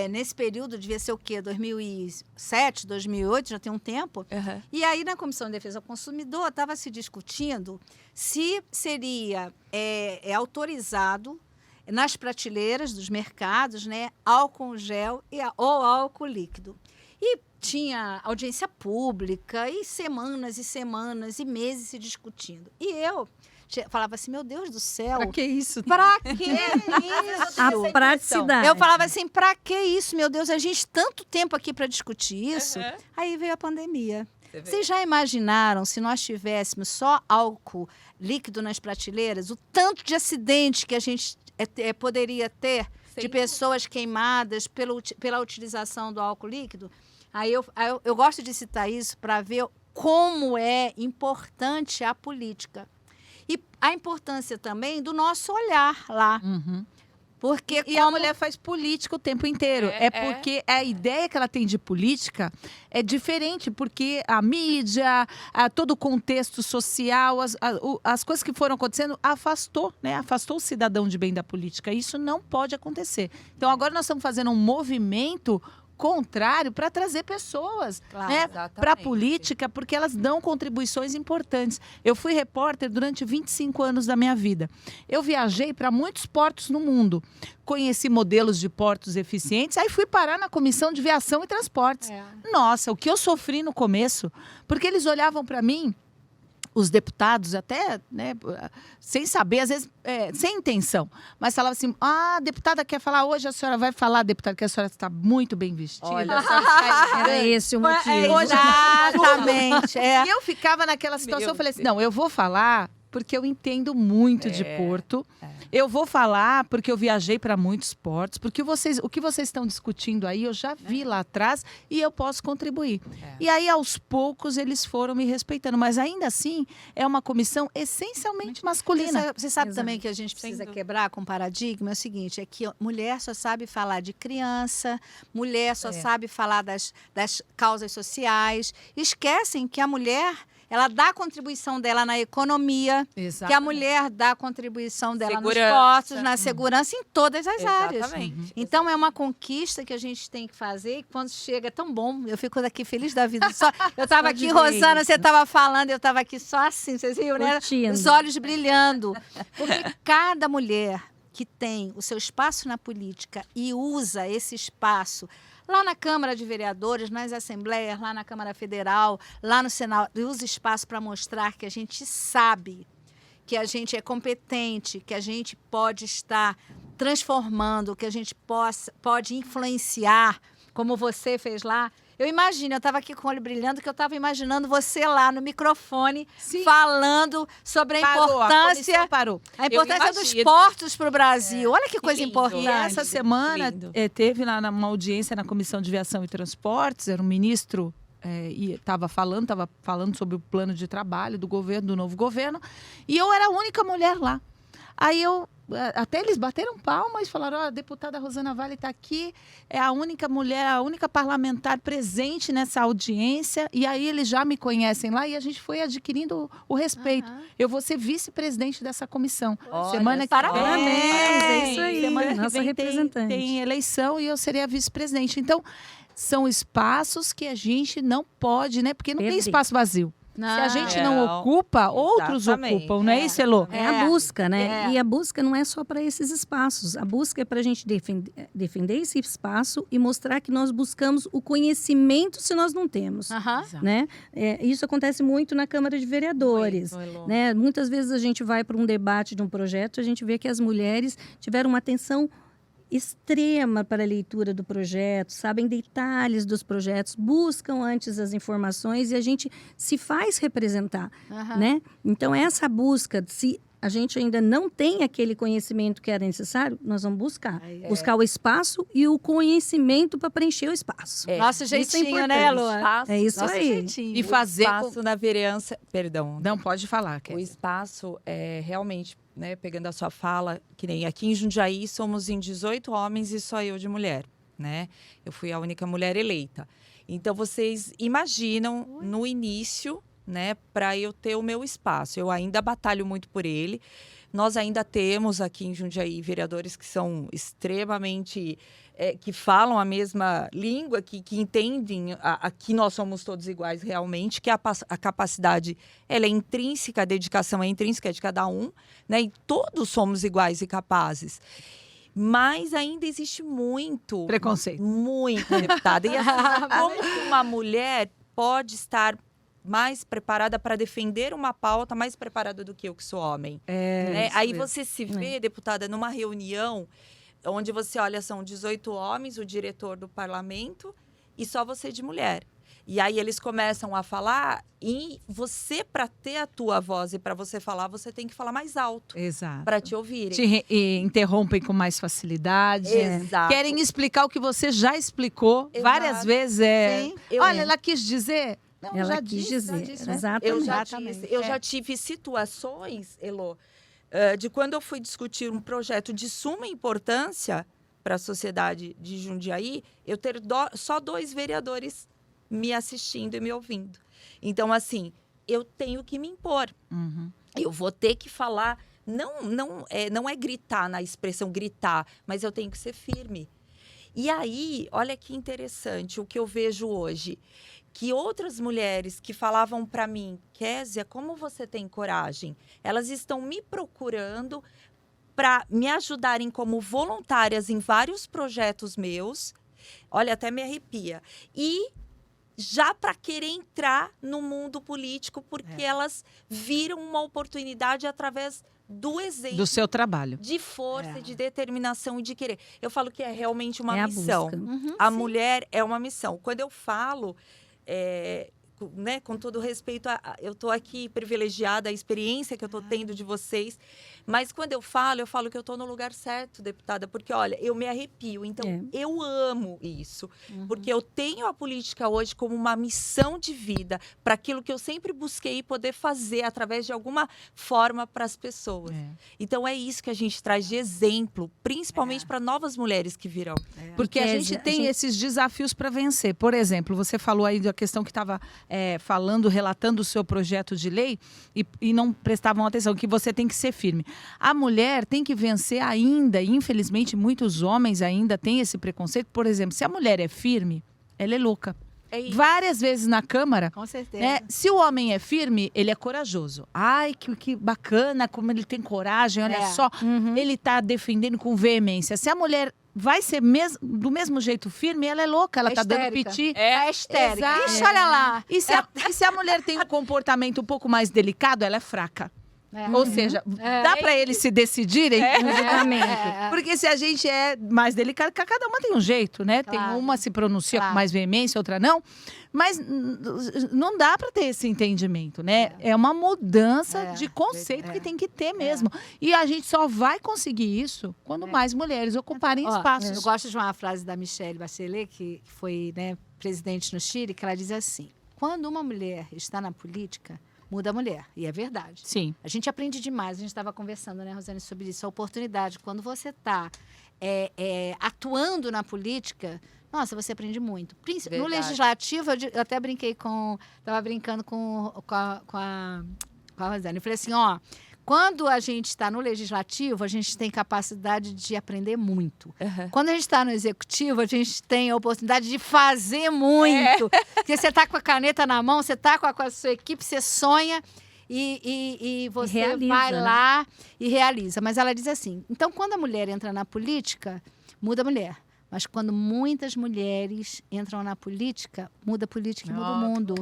nesse período, devia ser o quê? 2007, 2008, já tem um tempo. Uhum. E aí, na Comissão de Defesa ao Consumidor, estava se discutindo se seria autorizado nas prateleiras dos mercados, né, álcool gel ou álcool líquido. E tinha audiência pública e semanas e meses se discutindo. E eu falava assim, meu Deus do céu, Pra que isso? pra que isso? A praticidade. Eu falava assim, pra que isso, meu Deus? A gente tanto tempo aqui para discutir isso. Uhum. Aí veio a pandemia. Você vê. Vocês já imaginaram se nós tivéssemos só álcool líquido nas prateleiras, o tanto de acidente que a gente poderia ter de Sem pessoas queimadas pela utilização do álcool líquido? Aí eu gosto de citar isso para ver como é importante a política. E a importância também do nosso olhar lá. Porque E a mulher faz política o tempo inteiro. É porque a ideia que ela tem de política é diferente, porque a mídia, todo o contexto social, as coisas que foram acontecendo, afastou, né? Afastou o cidadão de bem da política. Isso não pode acontecer. Então, agora nós estamos fazendo um movimento contrário para trazer pessoas, Claro, né, exatamente. para a política, porque elas dão contribuições importantes. Eu fui repórter durante 25 anos da minha vida. Eu viajei para muitos portos no mundo, conheci modelos de portos eficientes, aí fui parar na Comissão de Viação e Transportes. Nossa, o que eu sofri no começo, porque eles olhavam para mim, os deputados até, né, sem saber, às vezes, sem intenção, mas falavam assim, a deputada quer falar hoje, a senhora vai falar, deputada, que a senhora está muito bem vestida. Olha, Era esse o motivo. Exatamente. E eu ficava naquela situação, eu falei assim, não, eu vou falar porque eu entendo muito de Porto. Eu vou falar porque eu viajei para muitos portos, porque o que vocês estão discutindo aí, eu já vi lá atrás e eu posso contribuir. E aí, aos poucos, eles foram me respeitando. Mas ainda assim, é uma comissão essencialmente masculina. Você sabe Exato. também que a gente precisa Sem dúvida. quebrar com o paradigma? É o seguinte, é que mulher só sabe falar de criança, mulher só sabe falar das causas sociais. Esquecem que a mulher, ela dá a contribuição dela na economia, que a mulher dá a contribuição dela nos Segurança. postos, na segurança, em todas as áreas. Exatamente. Então, é uma conquista que a gente tem que fazer. E quando chega, é tão bom. Eu fico daqui feliz da vida. Eu estava aqui, ver Rosana, isso. você estava falando, eu estava aqui só assim, vocês viram, né? Curtindo. Os olhos brilhando. Porque cada mulher que tem o seu espaço na política e usa esse espaço lá na Câmara de Vereadores, nas assembleias, lá na Câmara Federal, lá no Senado, e usa espaço para mostrar que a gente sabe, que a gente é competente, que a gente pode estar transformando, que a gente pode influenciar, como você fez lá. Eu imagino, eu estava aqui com o olho brilhando, que eu estava imaginando você lá no microfone, Sim. falando sobre a importância, Parou. a importância dos imagino. portos para o Brasil. Olha que coisa lindo. importante. E essa semana Lindo. teve lá uma audiência na Comissão de Viação e Transportes, era um ministro e estava falando sobre o plano de trabalho do governo, do novo governo, e eu era a única mulher lá. Aí até eles bateram palmas e falaram, a deputada Rosana Vale está aqui, é a única mulher, a única parlamentar presente nessa audiência, e aí eles já me conhecem lá e a gente foi adquirindo o respeito. Eu vou ser vice-presidente dessa comissão. Olha Semana que parabéns. vem, É isso aí, semana que nossa vem representante. tem eleição e eu serei a vice-presidente. Então, são espaços que a gente não pode, né? Porque não tem Perder. espaço vazio. Se a gente não Não. ocupa, outros Exatamente. ocupam, não é isso, Elô? É a busca, né? É. E a busca não é só para esses espaços. A busca é para a gente defender esse espaço e mostrar que nós buscamos o conhecimento se nós não temos. Aham. Né? Isso acontece muito na Câmara de Vereadores. Muito, Elô. Né? Muitas vezes a gente vai para um debate de um projeto, a gente vê que as mulheres tiveram uma atenção extrema para a leitura do projeto, sabem detalhes dos projetos, buscam antes as informações e a gente se faz representar, Aham. né? Então, essa busca, se a gente ainda não tem aquele conhecimento que era necessário, nós vamos buscar. Buscar o espaço e o conhecimento para preencher o espaço. Nosso Isso é jeitinho, né, importante. Lua? Espaço, É isso Nosso aí. jeitinho. E fazer o espaço na vereança, perdão. Não, pode falar, O Kézia. espaço é realmente, né, pegando a sua fala, que nem aqui em Jundiaí somos em 18 homens e só eu de mulher, né? Eu fui a única mulher eleita. Então vocês imaginam no início, né, para eu ter o meu espaço. Eu ainda batalho muito por ele. Nós ainda temos aqui em Jundiaí vereadores que são extremamente que falam a mesma língua, que entendem que nós somos todos iguais realmente, que a capacidade ela é intrínseca, a dedicação é intrínseca de cada um, né? E todos somos iguais e capazes. Mas ainda existe muito Preconceito. muito, deputada. E assim, como que uma mulher pode estar mais preparada para defender uma pauta, mais preparada do que eu que sou homem? Né? isso Aí mesmo. você se vê, deputada, numa reunião onde você olha, são 18 homens, o diretor do parlamento e só você de mulher. E aí eles começam a falar e você, para ter a tua voz e para você falar, você tem que falar mais alto Exato. para te ouvirem. E interrompem com mais facilidade. Exato. Querem explicar o que você já explicou Exato. várias vezes. Sim. Olha, ela quis dizer. Não, Ela já quis disse, já dizer, disse, né? exatamente. Eu já tive situações, Elô, de quando eu fui discutir um projeto de suma importância para a sociedade de Jundiaí, eu ter só 2 vereadores me assistindo e me ouvindo. Então, assim, eu tenho que me impor. Uhum. Eu vou ter que falar, não é gritar na expressão gritar, mas eu tenho que ser firme. E aí, olha que interessante o que eu vejo hoje, que outras mulheres que falavam para mim, Kézia, como você tem coragem? Elas estão me procurando para me ajudarem como voluntárias em vários projetos meus. Olha, até me arrepia. E já para querer entrar no mundo político, porque elas viram uma oportunidade através do exemplo. Do seu trabalho. De força, de determinação e de querer. Eu falo que é realmente uma É a missão. busca. Uhum, A sim. mulher é uma missão. Quando eu falo né, com todo respeito, eu estou aqui privilegiada, a experiência que eu estou tendo de vocês, mas quando eu falo que eu estou no lugar certo, deputada, porque, olha, eu me arrepio, então eu amo isso, porque eu tenho a política hoje como uma missão de vida, para aquilo que eu sempre busquei poder fazer através de alguma forma para as pessoas. Então, é isso que a gente traz de exemplo, principalmente para novas mulheres que virão. Porque a gente tem esses desafios para vencer. Por exemplo, você falou aí da questão que estava relatando o seu projeto de lei e não prestavam atenção, que você tem que ser firme. A mulher tem que vencer ainda, e infelizmente muitos homens ainda têm esse preconceito. Por exemplo, se a mulher é firme, ela é louca. Várias vezes na Câmara. Com certeza. Se o homem é firme, ele é corajoso. Ai, que bacana, como ele tem coragem, olha só. Ele está defendendo com veemência. Se a mulher vai ser do mesmo jeito firme, ela é louca, ela está dando piti. É histérica. Exato. Ixi, olha lá. E se a mulher tem um comportamento um pouco mais delicado, ela é fraca. Ou seja, dá para eles se decidirem? Exatamente. Porque se a gente é mais delicado, cada uma tem um jeito, né? Claro. Tem uma se pronuncia com mais veemência, outra não. Mas não dá para ter esse entendimento, né? É uma mudança de conceito que tem que ter mesmo. E a gente só vai conseguir isso quando mais mulheres ocuparem espaços. Eu gosto de uma frase da Michelle Bachelet, que foi, né, presidente no Chile, que ela diz assim: quando uma mulher está na política, muda a mulher. E é verdade. Sim. A gente aprende demais. A gente estava conversando, né, Rosane, sobre isso. A oportunidade. Quando você está atuando na política, nossa, você aprende muito. No legislativo, eu até brinquei estava brincando com a Rosane. Eu falei assim, quando a gente está no legislativo, a gente tem capacidade de aprender muito. Quando a gente está no executivo, a gente tem a oportunidade de fazer muito. Porque você está com a caneta na mão, você está com a sua equipe, você sonha e você realiza, vai né? lá e realiza. Mas ela diz assim, então quando a mulher entra na política, muda a mulher. Mas quando muitas mulheres entram na política, muda a política e muda o mundo.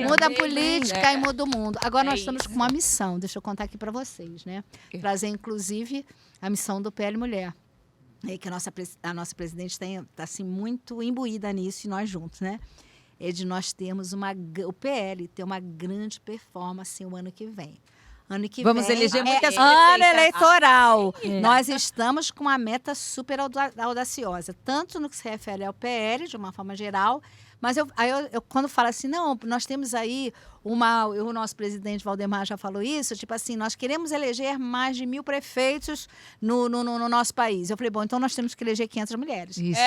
Muda a política e muda o mundo. Agora nós estamos com uma missão, deixa eu contar aqui para vocês, né? Trazer, inclusive, a missão do PL Mulher. Que a nossa presidente está assim, muito imbuída nisso, e nós juntos, né? É de nós termos o PL ter uma grande performance o ano que vem. Ano que Vamos vem eleger muitas ano prefeitas. eleitoral. Nós estamos com uma meta super audaciosa, tanto no que se refere ao PL, de uma forma geral, mas eu quando falo assim, não, nós temos aí o nosso presidente Valdemar já falou isso, tipo assim, nós queremos eleger mais de 1.000 prefeitos no nosso país. Eu falei, bom, então nós temos que eleger 500 mulheres. Isso.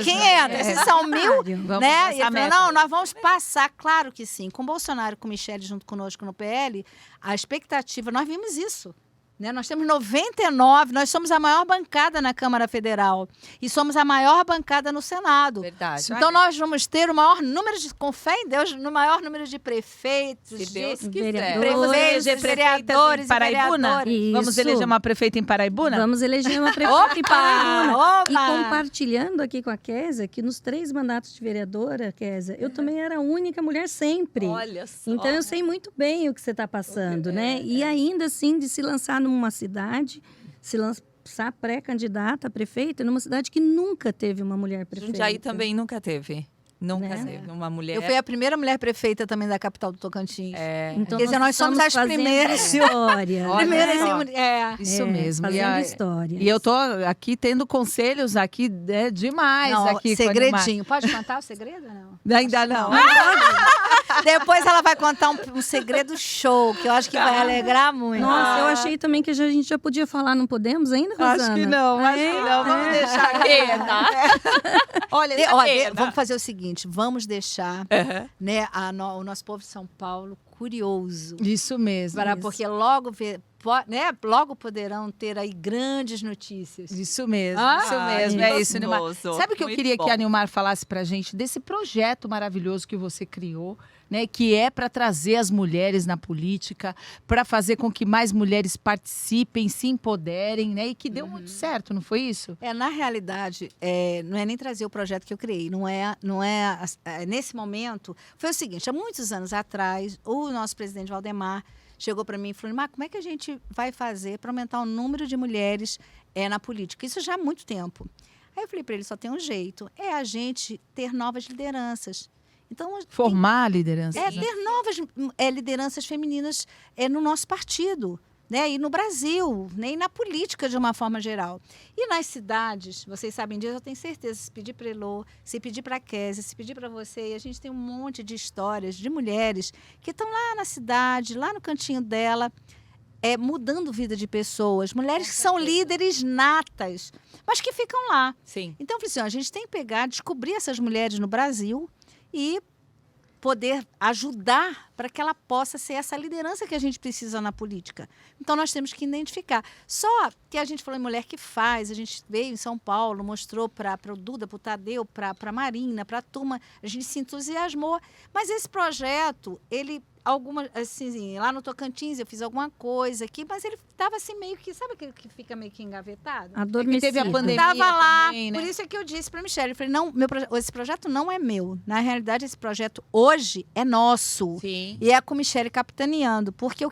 500, esses são 1.000, Vamos né? nessa E eu falei, meta. não, nós vamos passar, claro que sim. Com Bolsonaro, com Michele junto conosco no PL, a expectativa, nós vimos isso. Né? Nós temos 99, nós somos a maior bancada na Câmara Federal e somos a maior bancada no Senado. Verdade. Então nós vamos ter o maior número com fé em Deus, no maior número de prefeitos, Se Deus de quiser. prefeitos, vereadores, em Paraibuna? Vamos Isso. eleger uma prefeita em Paraibuna? Vamos eleger uma prefeita em Paraibuna. Opa! E compartilhando aqui com a Kézia, que nos 3 mandatos de vereadora, Kézia, eu também era a única mulher sempre. Olha só. Então, eu sei muito bem o que você está passando, né? E ainda assim, de se lançar numa cidade, se lançar pré-candidata a prefeita, numa cidade que nunca teve uma mulher prefeita. Jundiaí também nunca teve. Nunca Né? teve uma mulher. Eu fui a primeira mulher prefeita também da capital do Tocantins. Então, Quer dizer, nós somos estamos as fazendo primeiras. história. Primeiras né? Isso mesmo. Fazendo história. E eu tô aqui tendo conselhos aqui demais. Não, aqui com a segredinho. Pode contar o segredo ou não? Ainda não. Depois ela vai contar um segredo show, que eu acho que vai alegrar muito. Nossa, eu achei também que a gente já podia falar, não podemos ainda, Rosana? Acho que não. Vamos deixar aqui. Olha, vamos fazer o seguinte, vamos deixar né, o nosso povo de São Paulo curioso. Isso mesmo. Porque logo, logo poderão ter aí grandes notícias. Isso mesmo, que é isso, Nilmar. gostoso. Sabe o que eu Muito queria bom. que a Nilmar falasse pra gente desse projeto maravilhoso que você criou, né, que é para trazer as mulheres na política, para fazer com que mais mulheres participem, se empoderem, né, e que deu muito certo, não foi isso? Na realidade, não é nem trazer o projeto que eu criei, nesse momento, foi o seguinte, há muitos anos atrás, o nosso presidente Valdemar chegou para mim e falou, mas como é que a gente vai fazer para aumentar o número de mulheres na política? Isso já há muito tempo. Aí eu falei para ele, só tem um jeito, é a gente ter novas lideranças. Então, Formar liderança. ter novas lideranças femininas no nosso partido, né? E no Brasil, né? E na política de uma forma geral. E nas cidades, vocês sabem disso, eu tenho certeza, se pedir para Elô, se pedir para a Kézia, se pedir para você, a gente tem um monte de histórias de mulheres que estão lá na cidade, lá no cantinho dela, mudando a vida de pessoas, mulheres que são líderes natas, mas que ficam lá. Sim. Então, eu falei assim, a gente tem que pegar, descobrir essas mulheres no Brasil e poder ajudar para que ela possa ser essa liderança que a gente precisa na política. Então, nós temos que identificar. Só que a gente falou em mulher que faz, a gente veio em São Paulo, mostrou para o Duda, para o Tadeu, para a Marina, para a turma, a gente se entusiasmou. Mas esse projeto, ele... assim, lá no Tocantins eu fiz alguma coisa aqui, mas ele estava assim meio que, sabe aquele que fica meio que engavetado? Adormecido. Teve a pandemia Estava lá, também, né? por isso é que eu disse para a Michelle, eu falei, não, esse projeto não é meu, na realidade esse projeto hoje é nosso. Sim. E é com a Michelle capitaneando, porque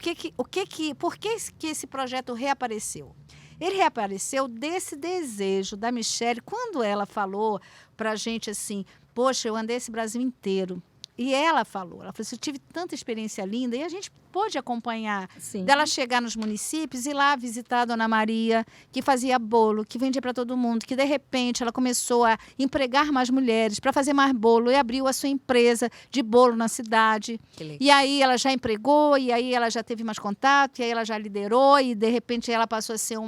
por que esse projeto reapareceu? Ele reapareceu desse desejo da Michelle, quando ela falou para a gente assim, poxa, eu andei esse Brasil inteiro. E ela falou assim, eu tive tanta experiência linda, e a gente pôde acompanhar, Sim. dela chegar nos municípios e lá visitar a Dona Maria, que fazia bolo, que vendia para todo mundo, que de repente ela começou a empregar mais mulheres para fazer mais bolo e abriu a sua empresa de bolo na cidade. Que legal. E aí ela já empregou, e aí ela já teve mais contato, e aí ela já liderou, e de repente ela passou a ser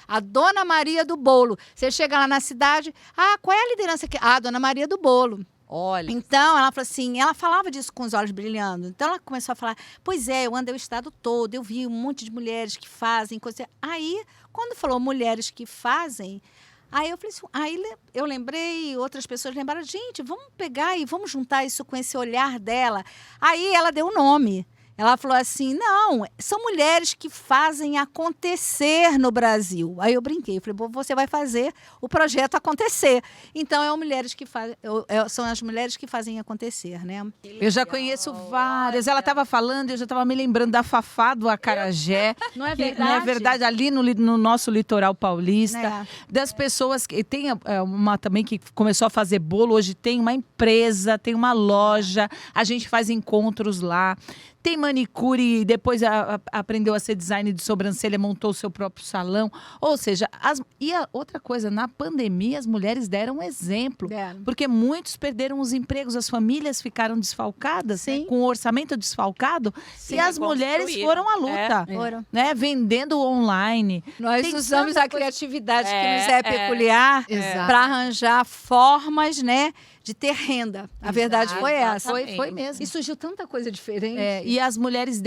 a Dona Maria do bolo. Você chega lá na cidade, qual é a liderança que... a Dona Maria do bolo. Olha. Então, ela falou assim, ela falava disso com os olhos brilhando. Então, ela começou a falar, pois é, eu andei o estado todo, eu vi um monte de mulheres que fazem coisa. Aí, quando falou mulheres que fazem, aí eu falei assim, aí eu lembrei, outras pessoas lembraram, gente, vamos pegar e vamos juntar isso com esse olhar dela. Aí ela deu o nome. Ela falou assim, não, são mulheres que fazem acontecer no Brasil. Aí eu brinquei, eu falei, bom, você vai fazer o projeto acontecer. Então, são as mulheres que fazem acontecer, né? Eu já conheço várias. Ela estava falando, eu já estava me lembrando da Fafá do Acarajé. Não é que, verdade? não é verdade, ali no nosso litoral paulista. É. Das pessoas que tem uma também que começou a fazer bolo, hoje tem uma empresa, tem uma loja, a gente faz encontros lá. Tem manicure, depois aprendeu a ser design de sobrancelha, montou o seu próprio salão. Ou seja, outra coisa, na pandemia as mulheres deram um exemplo. Deram. Porque muitos perderam os empregos, as famílias ficaram desfalcadas, Sim. com o orçamento desfalcado. Sim, e as mulheres construíram. foram à luta, Foram. né? Vendendo online. Nós Tem usamos tanta a coisa- criatividade que É, nos é peculiar Exato. para arranjar formas, né, de ter renda. A verdade foi essa. Foi mesmo. E surgiu tanta coisa diferente. E as mulheres,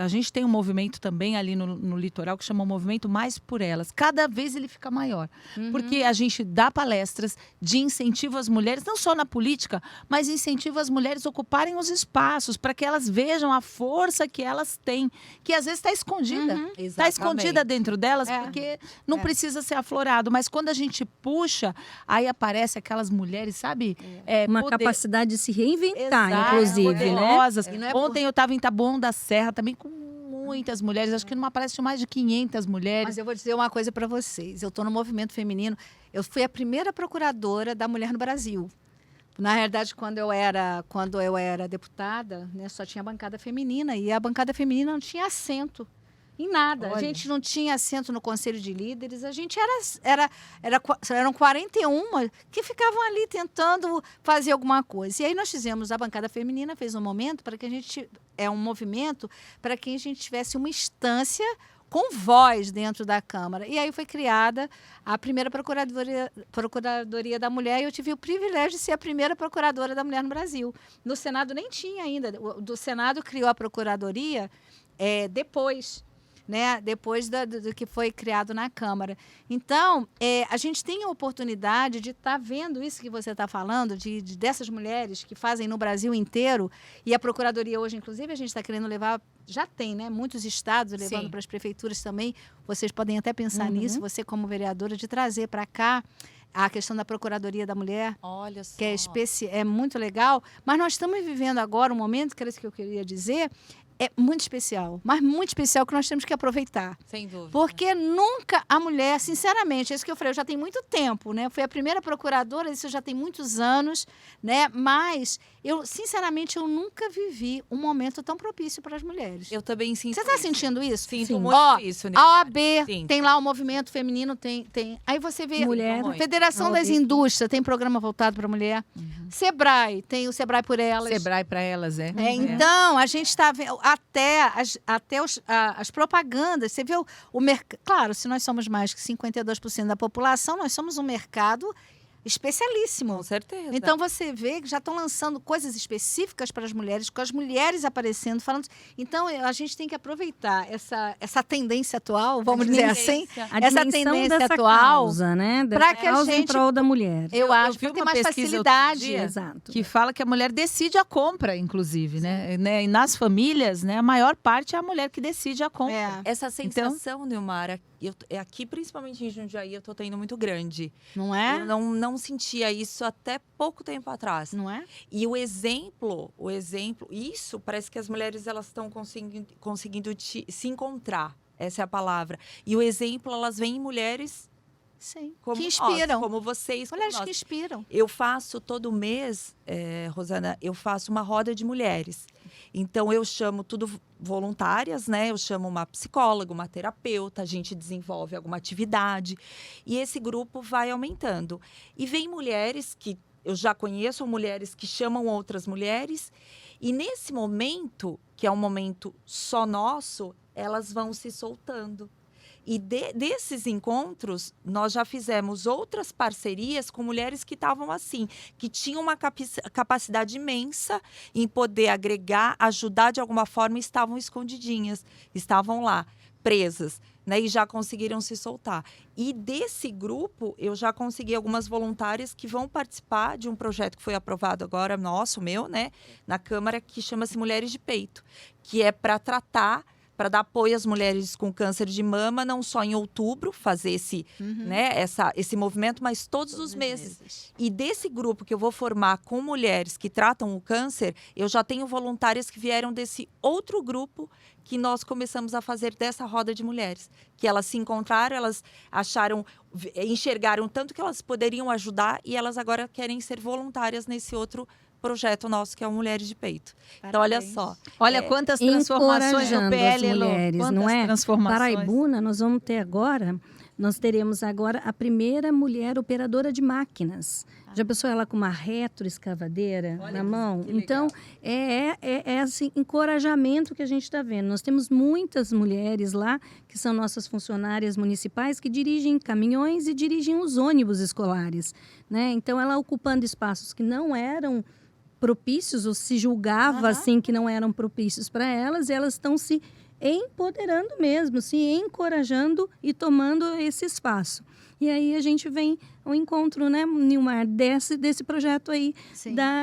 a gente tem um movimento também ali no litoral que chama o Movimento Mais por Elas. Cada vez ele fica maior. Porque a gente dá palestras de incentivo às mulheres, não só na política, mas incentivo às mulheres ocuparem os espaços para que elas vejam a força que elas têm, que às vezes está escondida. Está escondida dentro delas porque não precisa ser aflorado. Mas quando a gente puxa, aí aparece aquelas mulheres, sabe? Uma capacidade de se reinventar, Exato, inclusive, né? poderosas. E não é Ontem eu estava em Taboão da Serra também com muitas mulheres. Acho que numa palestra tinha mais de 500 mulheres. Mas eu vou dizer uma coisa para vocês. Eu estou no movimento feminino. Eu fui a primeira procuradora da mulher no Brasil. Na realidade, quando eu era deputada, né, só tinha bancada feminina. E a bancada feminina não tinha assento em nada. Olha. A gente não tinha assento no Conselho de Líderes. A gente eram 41 que ficavam ali tentando fazer alguma coisa. E aí nós fizemos, a bancada feminina fez um momento para que a gente... um movimento para que a gente tivesse uma instância com voz dentro da Câmara. E aí foi criada a primeira Procuradoria da Mulher, e eu tive o privilégio de ser a primeira procuradora da mulher no Brasil. No Senado nem tinha ainda. Do Senado criou a Procuradoria depois, né? Depois do que foi criado na Câmara. Então, a gente tem a oportunidade de estar vendo isso que você está falando, dessas mulheres que fazem no Brasil inteiro, e a Procuradoria hoje, inclusive, a gente está querendo levar, já tem, né? Muitos estados levando para as prefeituras também. Vocês podem até pensar nisso, você como vereadora, de trazer para cá a questão da Procuradoria da Mulher, Olha só. que é muito legal, mas nós estamos vivendo agora um momento, que era isso que eu queria dizer, é muito especial, mas muito especial que nós temos que aproveitar. Sem dúvida. Porque nunca a mulher, sinceramente, é isso que eu falei, eu já tenho muito tempo, né? Eu fui a primeira procuradora, isso já tem muitos anos, né? Mas eu, sinceramente, eu nunca vivi um momento tão propício para as mulheres. Eu também sinto Você está isso. sentindo isso? Sinto Sim. muito isso, né? A OAB Sim. tem lá o movimento feminino, tem. Aí você vê Mulher. a Federação A das OAB. Indústrias tem programa voltado para a mulher. Sebrae, tem o Sebrae por Elas. Sebrae para elas, é. Então, a gente está vendo até as propagandas. Você vê o mercado. Claro, se nós somos mais que 52% da população, nós somos um mercado especialíssimo. Com certeza. Então você vê que já estão lançando coisas específicas para as mulheres, com as mulheres aparecendo, falando. Então a gente tem que aproveitar essa tendência atual, vamos dizer assim, A essa dimensão tendência dessa atual, causa, né? pra Dessa que a causa em gente- prol da mulher. eu acho que vi vai ter uma mais pesquisa outro facilidade. dia. Exato. Que fala que a mulher decide a compra, inclusive, né? E nas famílias, né, a maior parte é a mulher que decide a compra. É, Essa sensação, Nilmara, aqui, principalmente em Jundiaí, eu tô tendo muito grande. não é? Eu não sentia isso até pouco tempo atrás. Não é? E o exemplo, isso parece que as mulheres elas estão conseguindo se encontrar. Essa é a palavra. E o exemplo, elas vêm em mulheres Sim. como Que nós, inspiram. como vocês, como Mulheres nós. que inspiram. Eu faço todo mês, Rosana, eu faço uma roda de mulheres. Então, eu chamo tudo voluntárias, né? Eu chamo uma psicóloga, uma terapeuta, a gente desenvolve alguma atividade. E esse grupo vai aumentando. E vem mulheres que eu já conheço, mulheres que chamam outras mulheres. E nesse momento, que é um momento só nosso, elas vão se soltando. E desses encontros, nós já fizemos outras parcerias com mulheres que estavam assim, que tinham uma capacidade imensa em poder agregar, ajudar de alguma forma, e estavam escondidinhas, estavam lá, presas, né? E já conseguiram se soltar. E desse grupo, eu já consegui algumas voluntárias que vão participar de um projeto que foi aprovado agora, meu, né? Na Câmara, que chama-se Mulheres de Peito, que é para tratar, para dar apoio às mulheres com câncer de mama, não só em outubro, fazer esse movimento, mas todos os meses. E desse grupo que eu vou formar com mulheres que tratam o câncer, eu já tenho voluntárias que vieram desse outro grupo que nós começamos a fazer dessa roda de mulheres. Que elas se encontraram, elas enxergaram tanto que elas poderiam ajudar e elas agora querem ser voluntárias nesse outro projeto nosso, que é o Mulheres de Peito. Então, olha só. Olha quantas transformações no Encorajando PL, as Elô. mulheres, Quantas não é? transformações. Paraibuna, nós teremos agora a primeira mulher operadora de máquinas. Já pensou ela com uma retroescavadeira na mão? Então, é assim, encorajamento que a gente está vendo. Nós temos muitas mulheres lá, que são nossas funcionárias municipais, que dirigem caminhões e dirigem os ônibus escolares, né? Então, ela ocupando espaços que não eram propícios, ou se julgava assim que não eram propícios para elas, e elas estão se empoderando mesmo, se encorajando e tomando esse espaço. E aí a gente vem ao encontro, né, Nilmar, desse projeto aí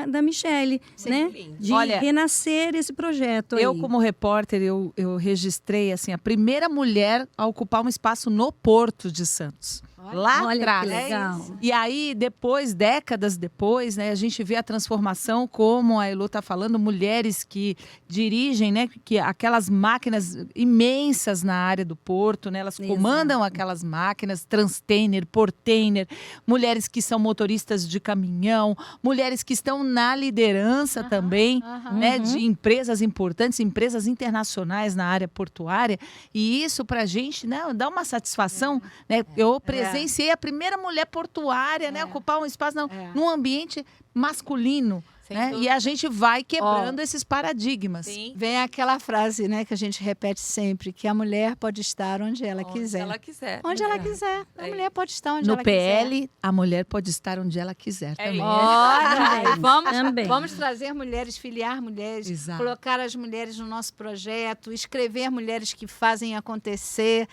da Michele, né? De renascer esse projeto aí. Eu, como repórter, eu registrei assim, a primeira mulher a ocupar um espaço no Porto de Santos. Lá Olha atrás. que legal. E aí, depois, décadas depois, né, a gente vê a transformação, como a Elô está falando, mulheres que dirigem, né, que aquelas máquinas imensas na área do porto, né, elas comandam aquelas máquinas, transtainer, portainer, mulheres que são motoristas de caminhão, mulheres que estão na liderança também, né, de empresas importantes, empresas internacionais na área portuária. E isso, para a gente, né, dá uma satisfação, né? Eu presenciei a primeira mulher portuária, né, ocupar um espaço num ambiente masculino. Né? E a gente vai quebrando esses paradigmas. Sim. Vem aquela frase, né, que a gente repete sempre, que a mulher pode estar onde ela quiser. Onde ela quiser. Onde ela quiser. A mulher pode estar onde No ela quiser. PL, a mulher pode estar onde ela quiser também. Olha, Também. vamos trazer mulheres, filiar mulheres, Exato. colocar as mulheres no nosso projeto, escrever mulheres que fazem acontecer.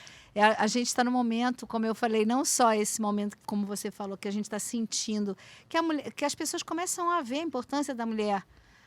A gente está no momento, como eu falei, não só esse momento, como você falou, que a gente está sentindo, que as pessoas começam a ver a importância da mulher.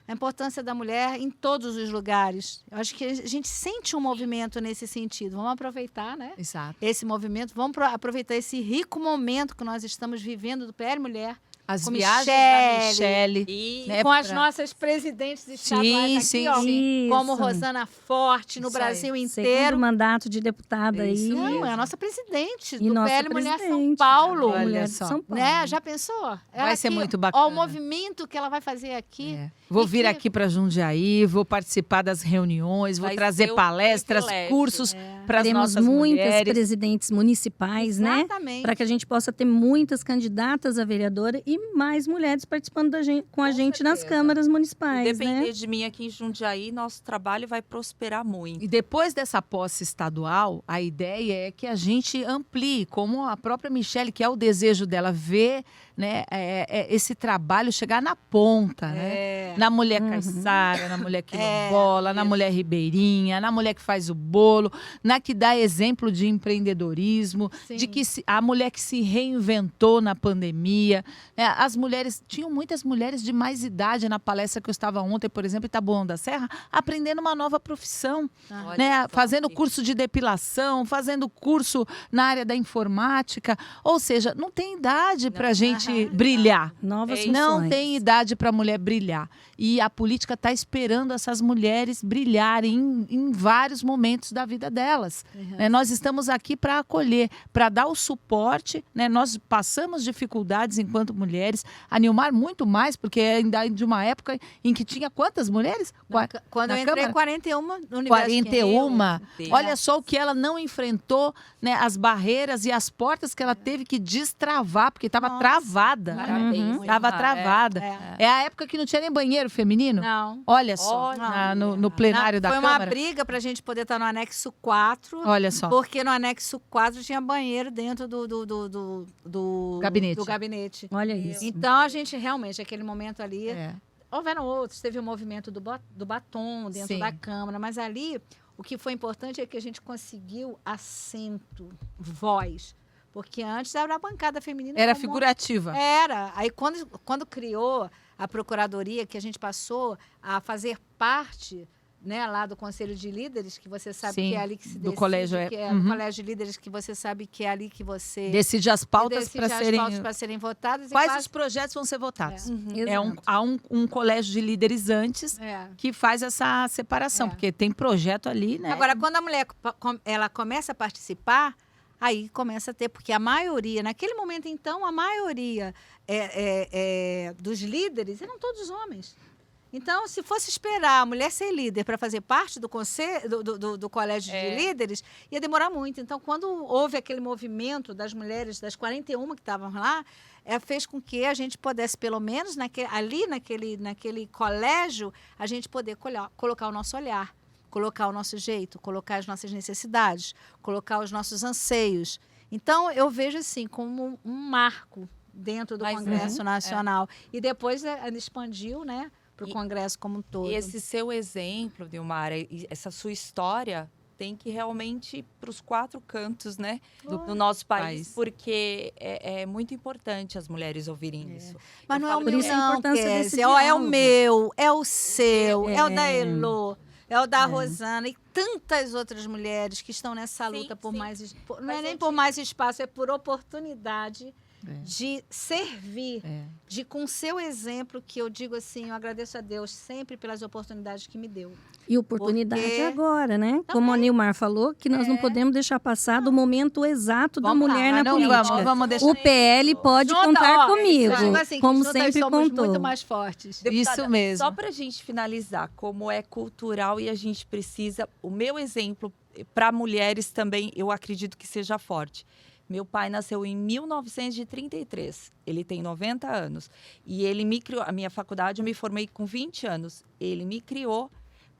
A importância da mulher em todos os lugares. Eu acho que a gente sente um movimento nesse sentido. Vamos aproveitar, né? Exato. Esse movimento, vamos aproveitar esse rico momento que nós estamos vivendo do PL Mulher, As com viagens Michele, da Michele. E né, com as pra- nossas presidentes estaduais aqui, sim, ó, sim. como Isso. Rosana Forte, no Isso aí. Brasil Segundo inteiro. mandato de deputada aí. Isso Não, mesmo. é a nossa presidente E do nossa PL Mulher São presidente. Paulo. Olha Mulher de só. São Paulo. Né? Já pensou? Ela ser aqui, muito Ó, bacana. o movimento que ela vai fazer aqui. É. Vou E vir que- aqui para Jundiaí, vou participar das reuniões, vou Vai trazer ser um palestras, privilégio. cursos para as Teremos nossas muitas mulheres. presidentes municipais, né? Exatamente. Para que a gente possa ter muitas candidatas a vereadora e mais mulheres participando com a gente nas certeza. câmaras Se municipais, depender né? de mim aqui em Jundiaí, nosso trabalho vai prosperar muito. E depois dessa posse estadual, a ideia é que a gente amplie, como a própria Michele, que é o desejo dela, ver, né, esse trabalho chegar na ponta, né? É. Na mulher caiçara, na mulher quilombola, na mulher ribeirinha, na mulher que faz o bolo, na que dá exemplo de empreendedorismo, Sim. de que a mulher que se reinventou na pandemia. Né? As mulheres, tinham muitas mulheres de mais idade na palestra que eu estava ontem, por exemplo, em Taboão da Serra, aprendendo uma nova profissão, Olha né? só Fazendo que- curso de depilação, fazendo curso na área da informática. Ou seja, não tem idade para a gente brilhar. Novas Não funções. tem idade para a mulher brilhar. E a política está esperando essas mulheres brilharem em vários momentos da vida delas. Né? Nós estamos aqui para acolher, para dar o suporte. Né? Nós passamos dificuldades enquanto mulheres. A Nilmar muito mais, porque ainda de uma época em que tinha quantas mulheres? Quando na eu entrei, Câmara? 41 no universo. 41. Deus. Olha só o que ela não enfrentou, né? As barreiras e as portas que ela teve que destravar, porque estava Nossa, travada. Parabéns. Estava Nilmar. travada. É a época que não tinha nem banheiro feminino. Não. Olha só, Olha. no plenário da Foi Câmara. uma briga para a gente poder estar no anexo 4. Olha só. Porque no anexo 4 tinha banheiro dentro do Gabinete. do gabinete. Olha isso. Então, a gente realmente, aquele momento ali, É. houveram outros, teve o movimento do batom dentro Sim. da Câmara, mas ali o que foi importante é que a gente conseguiu assento, voz, porque antes era a bancada feminina. Era como- figurativa. Era. Aí quando criou a Procuradoria, que a gente passou a fazer parte, né, lá do Conselho de Líderes, que você sabe Sim, que é ali que se do decide, colégio, é. que é Uhum. do Colégio de Líderes, que você sabe que é ali que você Decide as pautas decide para as serem. pautas para serem votadas. Quais e os projetos vão ser votados? Exato. Há um colégio de líderes antes É. que faz essa separação, É. porque tem projeto ali, né? Agora, quando a mulher ela começa a participar, aí começa a ter, porque a maioria, naquele momento então, a maioria dos líderes eram todos homens. Então, se fosse esperar a mulher ser líder para fazer parte do conselho, do colégio de líderes, ia demorar muito. Então, quando houve aquele movimento das mulheres, das 41 que estavam lá, fez com que a gente pudesse, pelo menos naquele colégio, a gente poder colocar o nosso olhar, colocar o nosso jeito, colocar as nossas necessidades, colocar os nossos anseios. Então, eu vejo assim como um marco dentro do Mas Congresso Nacional. E depois expandiu, né, para o Congresso como um todo. E esse seu exemplo, Nilmara, e essa sua história tem que realmente ir para os 4 cantos, né, do nosso país, porque é muito importante as mulheres ouvirem isso. Mas Eu não é o falo meu, Por isso a não, importância desse Kézia. É o diálogo. meu, é o seu, é o da É. Elô, é o da Rosana e tantas outras mulheres que estão nessa Sim, luta por sim. mais... Não Mas é nem eu por te- mais espaço, é por oportunidade de servir, É. de com seu exemplo, que eu digo assim, eu agradeço a Deus sempre pelas oportunidades que me deu. E oportunidade Porque- agora, né? Como a Nilmar falou, que nós não podemos deixar passar do momento exato da Vamos lá, mulher mas na não política. vamos deixar. O PL pode Junta, contar ó, comigo, eu digo assim, que como juntas sempre somos contou. muito mais fortes. Isso mesmo. Só para a gente finalizar, como é cultural e a gente precisa... O meu exemplo, para mulheres também, eu acredito que seja forte. Meu pai nasceu em 1933, ele tem 90 anos. E ele me criou, a minha faculdade eu me formei com 20 anos. Ele me criou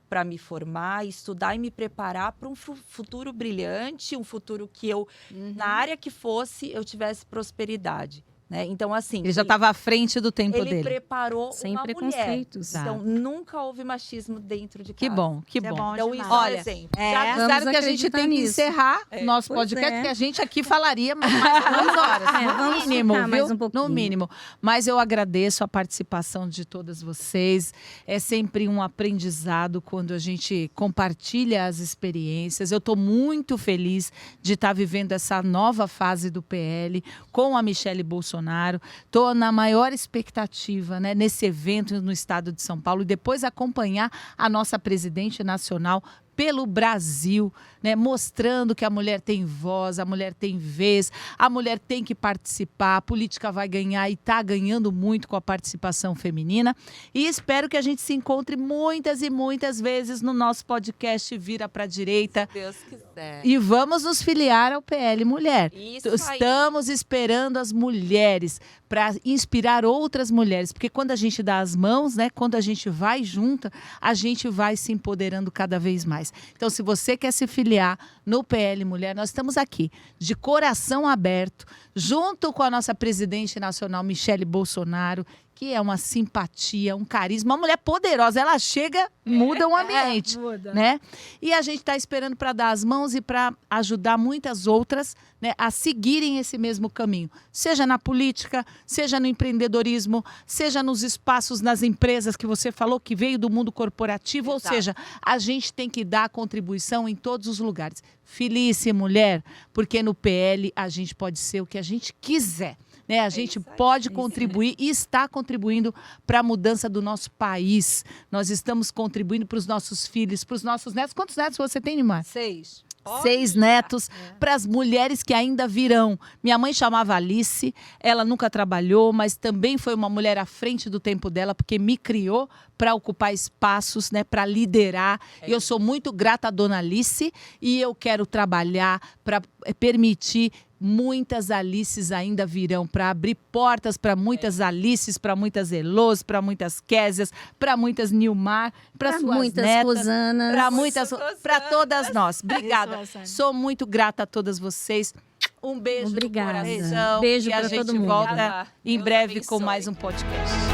para me formar, estudar e me preparar para um futuro brilhante, um futuro que eu, na área que fosse, eu tivesse prosperidade. Né? Então, assim... Ele já estava à frente do tempo Ele dele. preparou Sem uma mulher. preconceitos. Tá. Então, nunca houve machismo dentro de casa. Que bom, que Isso é bom. bom Então, demais. isso é um Olha, exemplo. Já É. avisaram Vamos que a gente acreditar tem que nisso. encerrar o nosso Pois podcast, é. porque a gente aqui falaria mais 2 horas. É, vamos no mínimo, ficar mais viu? um pouquinho. No mínimo. Mas eu agradeço a participação de todas vocês. É sempre um aprendizado quando a gente compartilha as experiências. Eu estou muito feliz de estar vivendo essa nova fase do PL com a Michele Bolsonaro. Bolsonaro. Estou na maior expectativa, né, nesse evento no estado de São Paulo e depois acompanhar a nossa presidente nacional pelo Brasil, né, mostrando que a mulher tem voz, a mulher tem vez, a mulher tem que participar, a política vai ganhar e está ganhando muito com a participação feminina. E espero que a gente se encontre muitas e muitas vezes no nosso podcast Vira pra Direita. Se Deus quiser. E vamos nos filiar ao PL Mulher. Isso aí. Estamos esperando as mulheres para inspirar outras mulheres, porque quando a gente dá as mãos, né, quando a gente vai junta, a gente vai se empoderando cada vez mais. Então, se você quer se filiar no PL Mulher, nós estamos aqui, de coração aberto, junto com a nossa presidente nacional, Michele Bolsonaro, que é uma simpatia, um carisma, uma mulher poderosa. Ela chega, muda o ambiente, muda. né? E a gente está esperando para dar as mãos e para ajudar muitas outras, né, a seguirem esse mesmo caminho. Seja na política, seja no empreendedorismo, seja nos espaços, nas empresas que você falou, que veio do mundo corporativo. Exato. Ou seja, a gente tem que dar contribuição em todos os lugares. Filie-se, mulher, porque no PL a gente pode ser o que a gente quiser. Né? A gente isso aí. pode contribuir e está contribuindo para a mudança do nosso país. Nós estamos contribuindo para os nossos filhos, para os nossos netos. Quantos netos você tem, Nimar? 6. 6 netos para as mulheres que ainda virão. Minha mãe chamava Alice, ela nunca trabalhou, mas também foi uma mulher à frente do tempo dela, porque me criou para ocupar espaços, né, para liderar. E eu sou muito grata à dona Alice e eu quero trabalhar para permitir muitas Alices ainda virão, para abrir portas para muitas Alices, para muitas Elôs, para muitas Késias, para muitas Nilmar, para suas muitas netas, Rosanas. para muitas, para todas nós. Obrigada. Isso, Rosane. Sou muito grata a todas vocês. Um beijo Obrigada. no coração. Beijo e a pra gente todo mundo. volta Obrigada. em Deus breve com abençoe. mais um podcast.